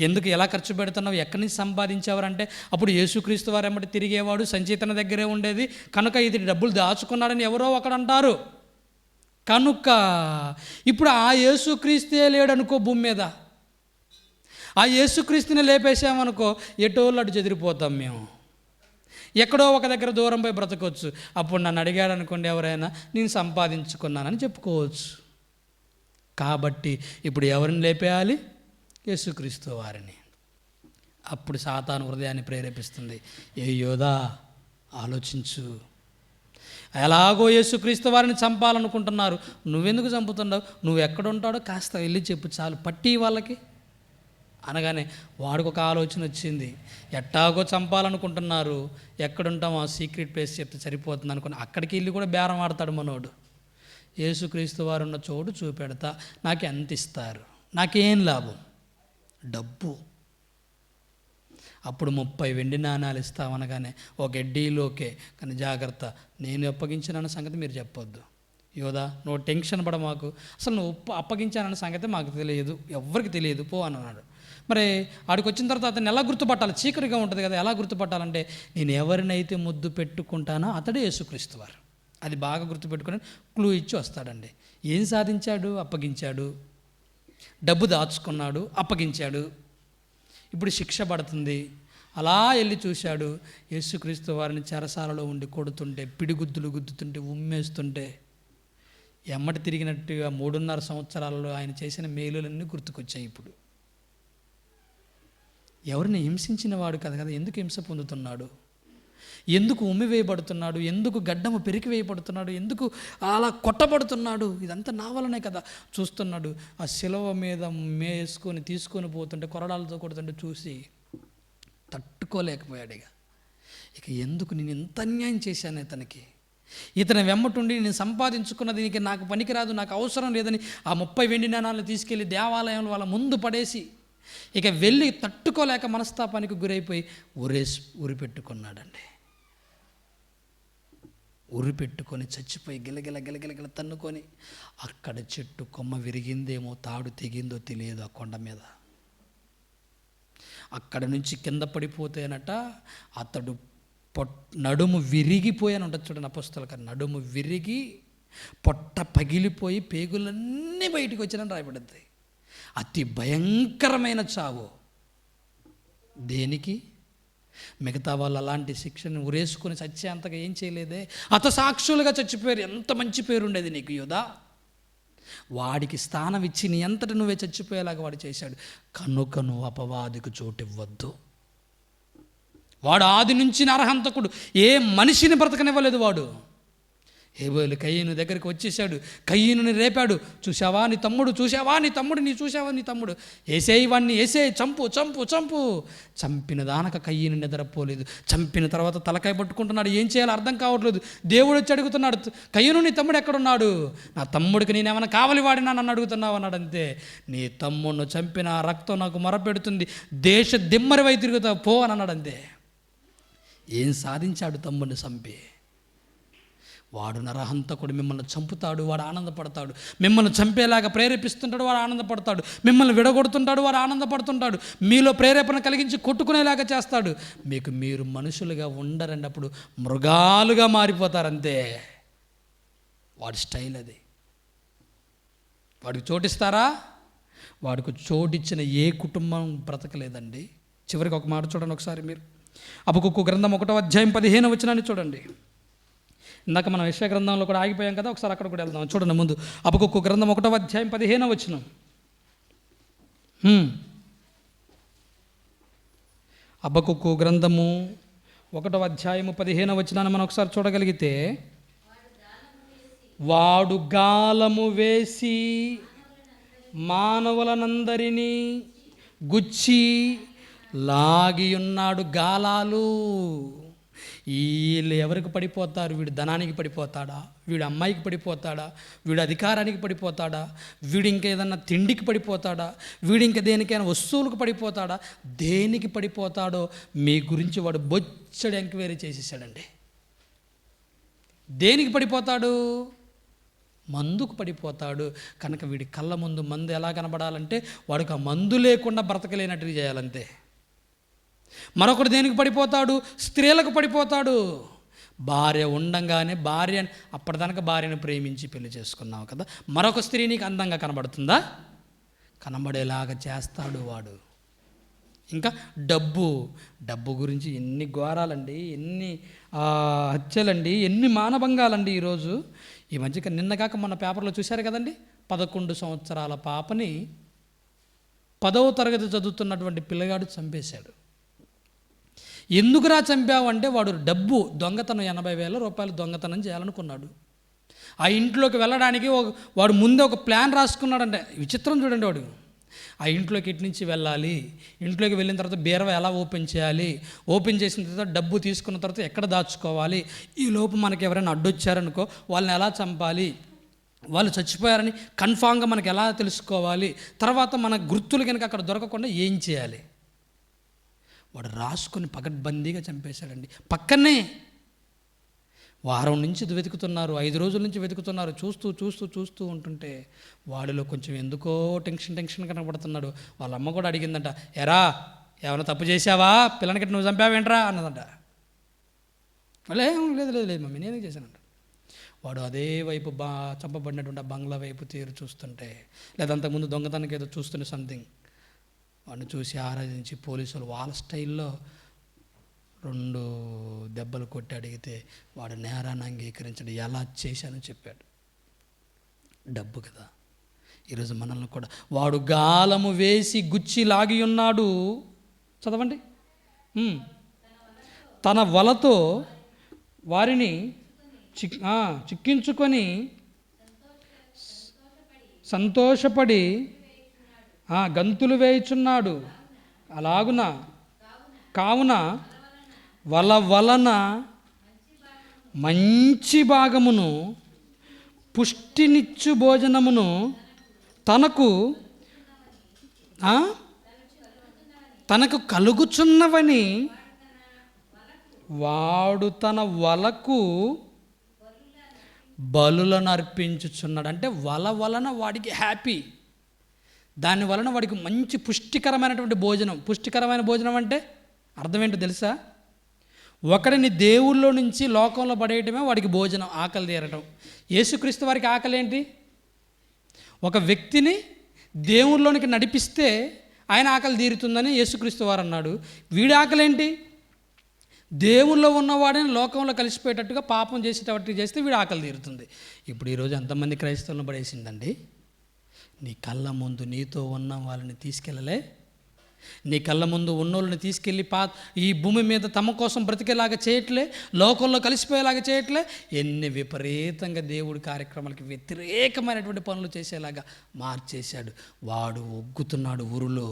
ఎందుకు ఎలా ఖర్చు పెడుతున్నావు, ఎక్కడి నుంచి సంపాదించావరంటే అప్పుడు యేసుక్రీస్తు వారు ఎమ్మటి తిరిగేవాడు, సంచీతన దగ్గరే ఉండేది కనుక ఇది డబ్బులు దాచుకున్నాడని ఎవరో ఒకడంటారు. కనుక ఇప్పుడు ఆ యేసుక్రీస్తే లేడనుకో భూమి మీద, ఆ యేసుక్రీస్తుని లేపేసామనుకో ఎటోళ్ళు అటు చెదిరిపోతాం మేము, ఎక్కడో ఒక దగ్గర దూరం పోయి బ్రతకొచ్చు. అప్పుడు నన్ను అడిగాడు అనుకోండి ఎవరైనా, నేను సంపాదించుకున్నానని చెప్పుకోవచ్చు. కాబట్టి ఇప్పుడు ఎవరిని లేపేయాలి? యేసుక్రీస్తు వారిని. అప్పుడు సాతాను హృదయాన్ని ప్రేరేపిస్తుంది, ఏ యోధా ఆలోచించు, ఎలాగో యేసుక్రీస్తు వారిని చంపాలనుకుంటున్నారు, నువ్వెందుకు చంపుతున్నావు, నువ్వు ఎక్కడుంటాడో కాస్త వెళ్ళి చెప్పు చాలు, పట్టి వాళ్ళకి అనగానే వాడికి ఒక ఆలోచన వచ్చింది, ఎట్టాగో చంపాలనుకుంటున్నారు, ఎక్కడుంటాం ఆ సీక్రెట్ ప్లేస్ చెప్తే సరిపోతుంది అనుకుని అక్కడికి వెళ్ళి కూడా బేరం ఆడతాడు మనోడు. యేసుక్రీస్తు వారు ఉన్న చోటు చూపెడతా, నాకు ఎంత ఇస్తారు, నాకేం లాభం, డబ్బు. అప్పుడు 30 వెండి నాణాలు ఇస్తామనగానే ఒక డీలోకే, కానీ జాగ్రత్త, నేను అప్పగించానన్న సంగతి మీరు చెప్పొద్దు. యోధా నువ్వు టెన్షన్ పడ, మాకు అసలు నువ్వు అప్పగించానన్న సంగతి మాకు తెలియదు, ఎవరికి తెలియదు, పో అని అన్నాడు. మరి ఆడికి వచ్చిన తర్వాత అతను ఎలా గుర్తుపట్టాలి? చీకటిగా ఉంటుంది కదా, ఎలా గుర్తుపట్టాలంటే నేను ఎవరినైతే ముద్దు పెట్టుకుంటానో అతడే యేసుక్రీస్తు వారు. అది బాగా గుర్తుపెట్టుకుని క్లూ ఇచ్చి వస్తాడండి. ఏం సాధించాడు? అప్పగించాడు. డబ్బు దాచుకున్నాడు, అప్పగించాడు. ఇప్పుడు శిక్ష పడుతుంది. అలా వెళ్ళి చూశాడు, యేసుక్రీస్తు వారిని చెరసాలలో ఉండి కొడుతుంటే, పిడిగుద్దులు గుద్దుతుంటే, ఉమ్మేస్తుంటే, ఎమ్మటి తిరిగినట్టుగా 3.5 సంవత్సరాలలో ఆయన చేసిన మేలులన్నీ గుర్తుకొచ్చాయి. ఇప్పుడు ఎవరిని హింసించిన వాడు కదా, ఎందుకు హింస పొందుతున్నాడు, ఎందుకు ఉమ్మివేయబడుతున్నాడు, ఎందుకు గడ్డము పెరికి వేయబడుతున్నాడు, ఎందుకు అలా కొట్టబడుతున్నాడు, ఇదంతా నా వలనే కదా. చూస్తున్నాడు, ఆ శిలువ మీద వేసుకొని తీసుకొని పోతుంటే, కొరడాలతో కొడుతుంటే చూసి తట్టుకోలేకపోయాడు. ఇక ఎందుకు నేను ఎంత అన్యాయం చేశాను ఇతనికి, ఇతని వెమ్మటుండి నేను సంపాదించుకున్నది దీనికి నాకు పనికిరాదు, నాకు అవసరం లేదని ఆ 30 వెండి నాణాలను తీసుకెళ్ళి దేవాలయంలో వాళ్ళ ముందు పడేసి ఇక వెళ్ళి తట్టుకోలేక మనస్తాపానికి గురైపోయి ఉరిపెట్టుకున్నాడండి. ఉరిపెట్టుకొని చచ్చిపోయి గిలగిల తన్నుకొని అక్కడ చెట్టు కొమ్మ విరిగిందేమో, తాడు తెగిందో తెలియదు ఆ కొండ మీద. అక్కడ నుంచి కింద పడిపోతేనట అతడు నడుము విరిగిపోయాను ఉంటుంది చూడండి అపొస్తలుగా, నడుము విరిగి పొట్ట పగిలిపోయి పేగులన్నీ బయటికి వచ్చినని రాయబడింది. అతి భయంకరమైన చావు. దేనికి? మిగతా వాళ్ళు అలాంటి శిక్షను ఉరేసుకొని చచ్చేంతగా ఏం చేయలేదే, హతసాక్షులుగా చచ్చిపోయారు. ఎంత మంచి పేరుండేది నీకు యోధా. వాడికి స్థానం ఇచ్చి నీ అంతటి నువ్వే చచ్చిపోయేలాగా వాడు చేశాడు. కనుక నువ్వు అపవాదికి చోటివ్వద్దు. వాడు ఆది నుంచి నరహంతకుడు, ఏ మనిషిని బ్రతకనివ్వలేదు వాడు. హేబేలు కయ్యను దగ్గరికి వచ్చేసాడు, కయ్యనుని రేపాడు. చూసావా నీ తమ్ముడు, చూసావా నీ తమ్ముడు, చూసావా నీ తమ్ముడు, ఏసేయి వాడిని, ఏసేయి, చంపు చంపు చంపు. చంపిన దానక కయ్యను నిద్రపోలేదు. చంపిన తర్వాత తలకాయ పట్టుకుంటున్నాడు, ఏం చేయాలో అర్థం కావట్లేదు. దేవుడు వచ్చి అడుగుతున్నాడు, కయ్యను నీ తమ్ముడు ఎక్కడున్నాడు? నా తమ్ముడికి నేనేమైనా కావలి వాడినా నన్ను అడుగుతున్నావు అన్నాడు. అంతే, నీ తమ్ముడిని చంపిన రక్తం నాకు మొరపెడుతుంది, దేశ దిమ్మరివై తిరుగుతావు పో అని అన్నాడు. అంతే. ఏం సాధించాడు తమ్ముడిని చంపి? వాడు నరహంతకుడు, మిమ్మల్ని చంపుతాడు, వాడు ఆనందపడతాడు. మిమ్మల్ని చంపేలాగా ప్రేరేపిస్తుంటాడు, వాడు ఆనందపడతాడు. మిమ్మల్ని విడగొడుతుంటాడు, వాడు ఆనందపడుతుంటాడు. మీలో ప్రేరేపణ కలిగించి కొట్టుకునేలాగా చేస్తాడు. మీరు మనుషులుగా ఉండరండి, అప్పుడు మృగాలుగా మారిపోతారంతే. వాడి స్టైల్ అది. వాడికి చోటిస్తారా? వాడికి చోటిచ్చిన ఏ కుటుంబం బ్రతకలేదండి. చివరికి ఒక మాట చూడండి ఒకసారి మీరు. హబక్కూకు గ్రంథం 1:15 చూడండి. ఇందాక మనం యెషయా గ్రంథంలో కూడా ఆగిపోయాం కదా, ఒకసారి అక్కడ కూడా వెళ్దాం. చూడండి ముందు హబక్కూకు గ్రంథం 1:15. హబక్కూకు గ్రంథము 1:15 మనం ఒకసారి చూడగలిగితే, వాడు గాలము వేసి మానవులనందరినీ గుచ్చి లాగి ఉన్నాడు. గాలాలు. వీళ్ళు ఎవరికి పడిపోతారు? వీడు ధనానికి పడిపోతాడా? వీడు అమ్మాయికి పడిపోతాడా? వీడు అధికారానికి పడిపోతాడా? వీడు ఇంకేదన్నా తిండికి పడిపోతాడా? వీడు ఇంకా దేనికైనా వస్తువులకు పడిపోతాడా? దేనికి పడిపోతాడో మీ గురించి వాడు బొచ్చడి ఎంక్వైరీ చేసేసాడండి. దేనికి పడిపోతాడు? మందుకు పడిపోతాడు. కనుక వీడి కళ్ళ ముందు మందు ఎలా కనబడాలంటే వాడికి ఆ మందు లేకుండా బ్రతకలేనట్టు చేయాలంతే. మరొకడు దేనికి పడిపోతాడు? స్త్రీలకు పడిపోతాడు. భార్య ఉండంగానే అప్పటిదాకా భార్యను ప్రేమించి పెళ్లి చేసుకున్నావు కదా, మరొక స్త్రీ నీకు అందంగా కనబడుతుందా? కనబడేలాగా చేస్తాడు వాడు. ఇంకా డబ్బు గురించి ఎన్ని ఘోరాలండి, ఎన్ని హత్యలండి, ఎన్ని మానభంగాలండి ఈరోజు. ఈ మధ్యక నిన్నగాక మన పేపర్లో చూశారు కదండి, 11 సంవత్సరాల పాపని 10వ తరగతి చదువుతున్నటువంటి పిల్లగాడు చంపేశాడు. ఎందుకురా చంపావు అంటే వాడు దొంగతనం 80,000 రూపాయలు దొంగతనం చేయాలనుకున్నాడు. ఆ ఇంట్లోకి వెళ్ళడానికి వాడు ముందే ఒక ప్లాన్ రాసుకున్నాడంటే. విచిత్రం చూడండి. వాడు ఆ ఇంట్లోకి ఇటు నుంచి వెళ్ళాలి, ఇంట్లోకి వెళ్ళిన తర్వాత బీరవ ఎలా ఓపెన్ చేయాలి, ఓపెన్ చేసిన తర్వాత డబ్బు తీసుకున్న తర్వాత ఎక్కడ దాచుకోవాలి, ఈ లోపు మనకి ఎవరైనా అడ్డొచ్చారనుకో వాళ్ళని ఎలా చంపాలి, వాళ్ళు చచ్చిపోయారని కన్ఫామ్గా మనకి ఎలా తెలుసుకోవాలి, తర్వాత మన గుర్తులు కనుక అక్కడ దొరకకుండా ఏం చేయాలి. వాడు రాసుకొని పకడ్బందీగా చంపేశాడండి. పక్కనే వారం నుంచి వెతుకుతున్నారు, 5 రోజుల నుంచి వెతుకుతున్నారు. చూస్తూ ఉంటుంటే వాడిలో కొంచెం ఎందుకో టెన్షన్ కనబడుతున్నాడు. వాళ్ళ అమ్మ కూడా అడిగిందంట, ఎరా ఏమైనా తప్పు చేసావా, పిల్లని గట్టి నువ్వు చంపావేంట్రా అన్నదంట. లేదు మమ్మీ నేనే చేశానంట. వాడు అదే వైపు చంపబడినటువంటి ఆ బంగ్లా వైపు తీరు చూస్తుంటే, లేదా అంతకుముందు దొంగతనానికి ఏదో చూస్తుంటే సంథింగ్, వాడిని చూసి ఆరాధించి పోలీసులు వాళ్ళ స్టైల్లో 2 దెబ్బలు కొట్టి అడిగితే వాడు నేరాన్ని అంగీకరించడం ఎలా చేశానని చెప్పాడు. డబ్బు కదా. ఈరోజు మనల్ని కూడా వాడు గాలము వేసి గుచ్చి లాగి ఉన్నాడు. చదవండి. తన వలతో వారిని చిక్కించుకొని సంతోషపడి గంతులు వేయుచున్నాడు. కావున వలన మంచి భాగమును పుష్టినిచ్చు భోజనమును తనకు కలుగుచున్నవని వాడు తన వలకు బలులను అర్పించుచున్నాడు. అంటే వలన వాడికి హ్యాపీ, దాని వలన వాడికి మంచి పుష్టికరమైనటువంటి భోజనం. పుష్టికరమైన భోజనం అంటే అర్థం ఏంటో తెలుసా? ఒకడిని దేవుళ్ళో నుంచి లోకంలో పడేయటమే వాడికి భోజనం, ఆకలి తీరటం. యేసుక్రీస్తు వారికి ఆకలి ఏంటి? ఒక వ్యక్తిని దేవుళ్ళలోనికి నడిపిస్తే ఆయన ఆకలి తీరుతుందని యేసుక్రీస్తు వారు అన్నాడు. వీడి ఆకలి ఏంటి? దేవుళ్ళో ఉన్నవాడిని లోకంలో కలిసిపోయేటట్టుగా పాపం చేసేటట్టు చేస్తే వీడి ఆకలి తీరుతుంది. ఇప్పుడు ఈరోజు ఎంతమంది క్రైస్తవులను పడేసిందండి? నీ కళ్ళ ముందు నీతో ఉన్న వాళ్ళని తీసుకెళ్ళలే, నీ కళ్ళ ముందు ఉన్నోళ్ళని తీసుకెళ్ళి ఈ భూమి మీద తమ కోసం బ్రతికేలాగా చేయట్లే, లోకంలో కలిసిపోయేలాగా చేయట్లే. ఎన్ని విపరీతంగా దేవుడి కార్యక్రమాలకి వ్యతిరేకమైనటువంటి పనులు చేసేలాగా మార్చేశాడు. వాడు ఒగ్గుతున్నాడు ఊరులో.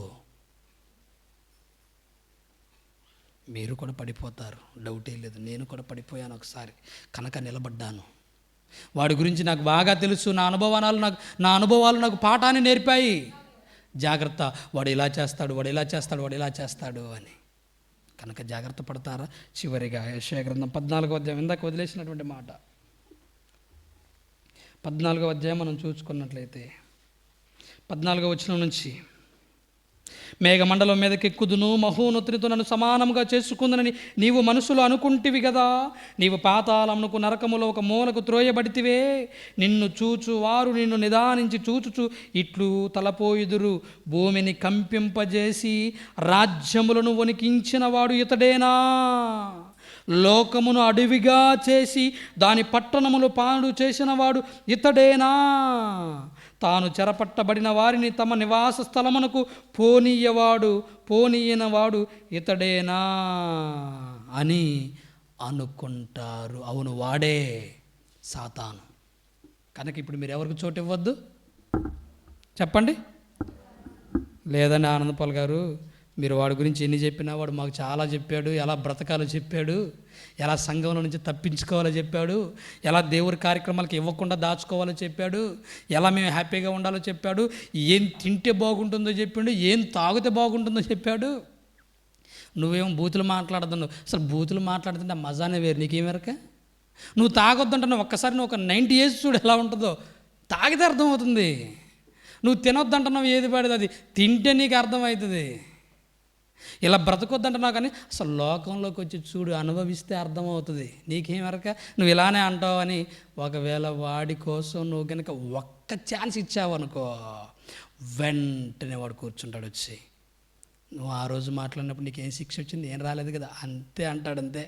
మీరు కూడా పడిపోతారు, డౌటే లేదు. నేను కూడా పడిపోయాను ఒకసారి, కనుక నిలబడ్డాను. వాడి గురించి నాకు బాగా తెలుసు. నా అనుభవాలు నాకు పాఠాన్ని నేర్పాయి. జాగ్రత్త, వాడు ఇలా చేస్తాడు అని. కనుక జాగ్రత్త పడతారా? చివరిగా యెషయా గ్రంథం 14వ అధ్యాయం, ఇందాక వదిలేసినటువంటి మాట, 14వ అధ్యాయం మనం చూసుకున్నట్లయితే 14వ వచనం నుంచి, మేఘమండలం మీదకి ఎక్కుదును, మహోన్నతునితో నన్ను సమానంగా చేసుకుందనని నీవు మనసులో అనుకుంటివి కదా. నీవు పాతాళమునకు నరకములో ఒక మూలకు త్రోయబడితివే. నిన్ను చూచు వారు నిన్ను నిదానించి చూచుచు ఇట్లు తలపోయుదురు, భూమిని కంపింపజేసి రాజ్యములను వణికించిన వాడు ఇతడేనా? లోకమును అడవిగా చేసి దాని పట్టణములు పాడు చేసిన వాడు ఇతడేనా? తాను చెరపట్టబడిన వారిని తమ నివాస స్థలమునకు పోనీయనవాడు ఇతడేనా అని అనుకుంటారు. అవును, వాడే సాతాను. కనుక ఇప్పుడు మీరు ఎవరికి చోటు ఇవ్వద్దు చెప్పండి. లేదండి ఆనందపాల్ గారు, మీరు వాడి గురించి ఎన్ని చెప్పినా వాడు మాకు చాలా చెప్పాడు, ఎలా బ్రతకాలో చెప్పాడు, ఎలా సంఘంలో నుంచి తప్పించుకోవాలో చెప్పాడు, ఎలా దేవుడి కార్యక్రమాలకు ఇవ్వకుండా దాచుకోవాలో చెప్పాడు, ఎలా మేము హ్యాపీగా ఉండాలో చెప్పాడు, ఏం తింటే బాగుంటుందో చెప్పాడు, ఏం తాగితే బాగుంటుందో చెప్పాడు. నువ్వేమో బూతులు మాట్లాడుతున్నావు. అసలు బూతులు మాట్లాడుతుంటే మజానే వేరు. నీకేమెరక? నువ్వు తాగొద్దంటున్నావు. ఒక్కసారి నువ్వు ఒక 90 years చూడు ఎలా ఉంటుందో. తాగితే అర్థమవుతుంది. నువ్వు తినొద్దంటున్నావు, ఏది పడేది అది తింటే నీకు అర్థమవుతుంది. ఇలా బ్రతకొద్దంటున్నావు, కానీ అసలు లోకంలోకి వచ్చి చూడు, అనుభవిస్తే అర్థమవుతుంది. నీకేమెరక? నువ్వు ఇలానే అంటావు అని. ఒకవేళ వాడి కోసం నువ్వు కనుక ఒక్క ఛాన్స్ ఇచ్చావనుకో, వెంటనే వాడు కూర్చుంటాడు వచ్చి. నువ్వు ఆ రోజు మాట్లాడినప్పుడు నీకేం శిక్ష వచ్చింది? ఏం రాలేదు కదా, అంతే అంటాడు. అంతే.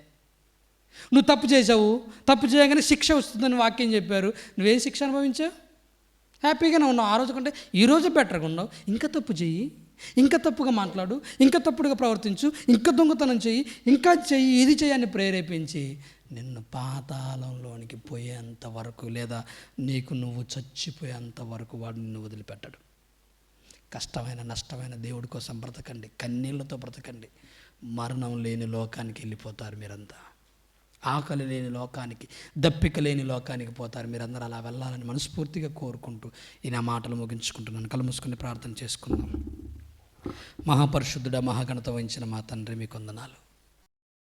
నువ్వు తప్పు చేసావు, తప్పు చేయగానే శిక్ష వస్తుందని వాక్యం చెప్పారు. నువ్వేం శిక్ష అనుభవించావు? హ్యాపీగానే ఉన్నావు. ఆ రోజు కంటే ఈరోజు బెటర్గా ఉన్నావు. ఇంకా తప్పు చెయ్యి, ఇంకా తప్పుగా మాట్లాడు, ఇంకా తప్పుడుగా ప్రవర్తించు, ఇంకా దొంగతనం చెయ్యి, ఇంకా చెయ్యి, ఇది చెయ్యని ప్రేరేపించి నిన్ను పాతాళంలోనికి పోయేంత వరకు, లేదా నీకు నువ్వు చచ్చిపోయేంత వరకు వాడు నిన్ను వదిలిపెట్టడు. కష్టమైన నష్టమైన దేవుడి కోసం బ్రతకండి, కన్నీళ్లతో బ్రతకండి. మరణం లేని లోకానికి వెళ్ళిపోతారు మీరంతా. ఆకలి లేని లోకానికి, దప్పిక లేని లోకానికి పోతారు మీరందరూ. అలా వెళ్ళాలని మనస్ఫూర్తిగా కోరుకుంటూ ఈ నా మాటలు ముగించుకుంటున్నాను. కళ్ళు మూసుకొని ప్రార్థన చేసుకుందాం. మహాపరిశుద్ధుడా, మహాగణత వహించిన మా తండ్రి, మీకు వందనాలు.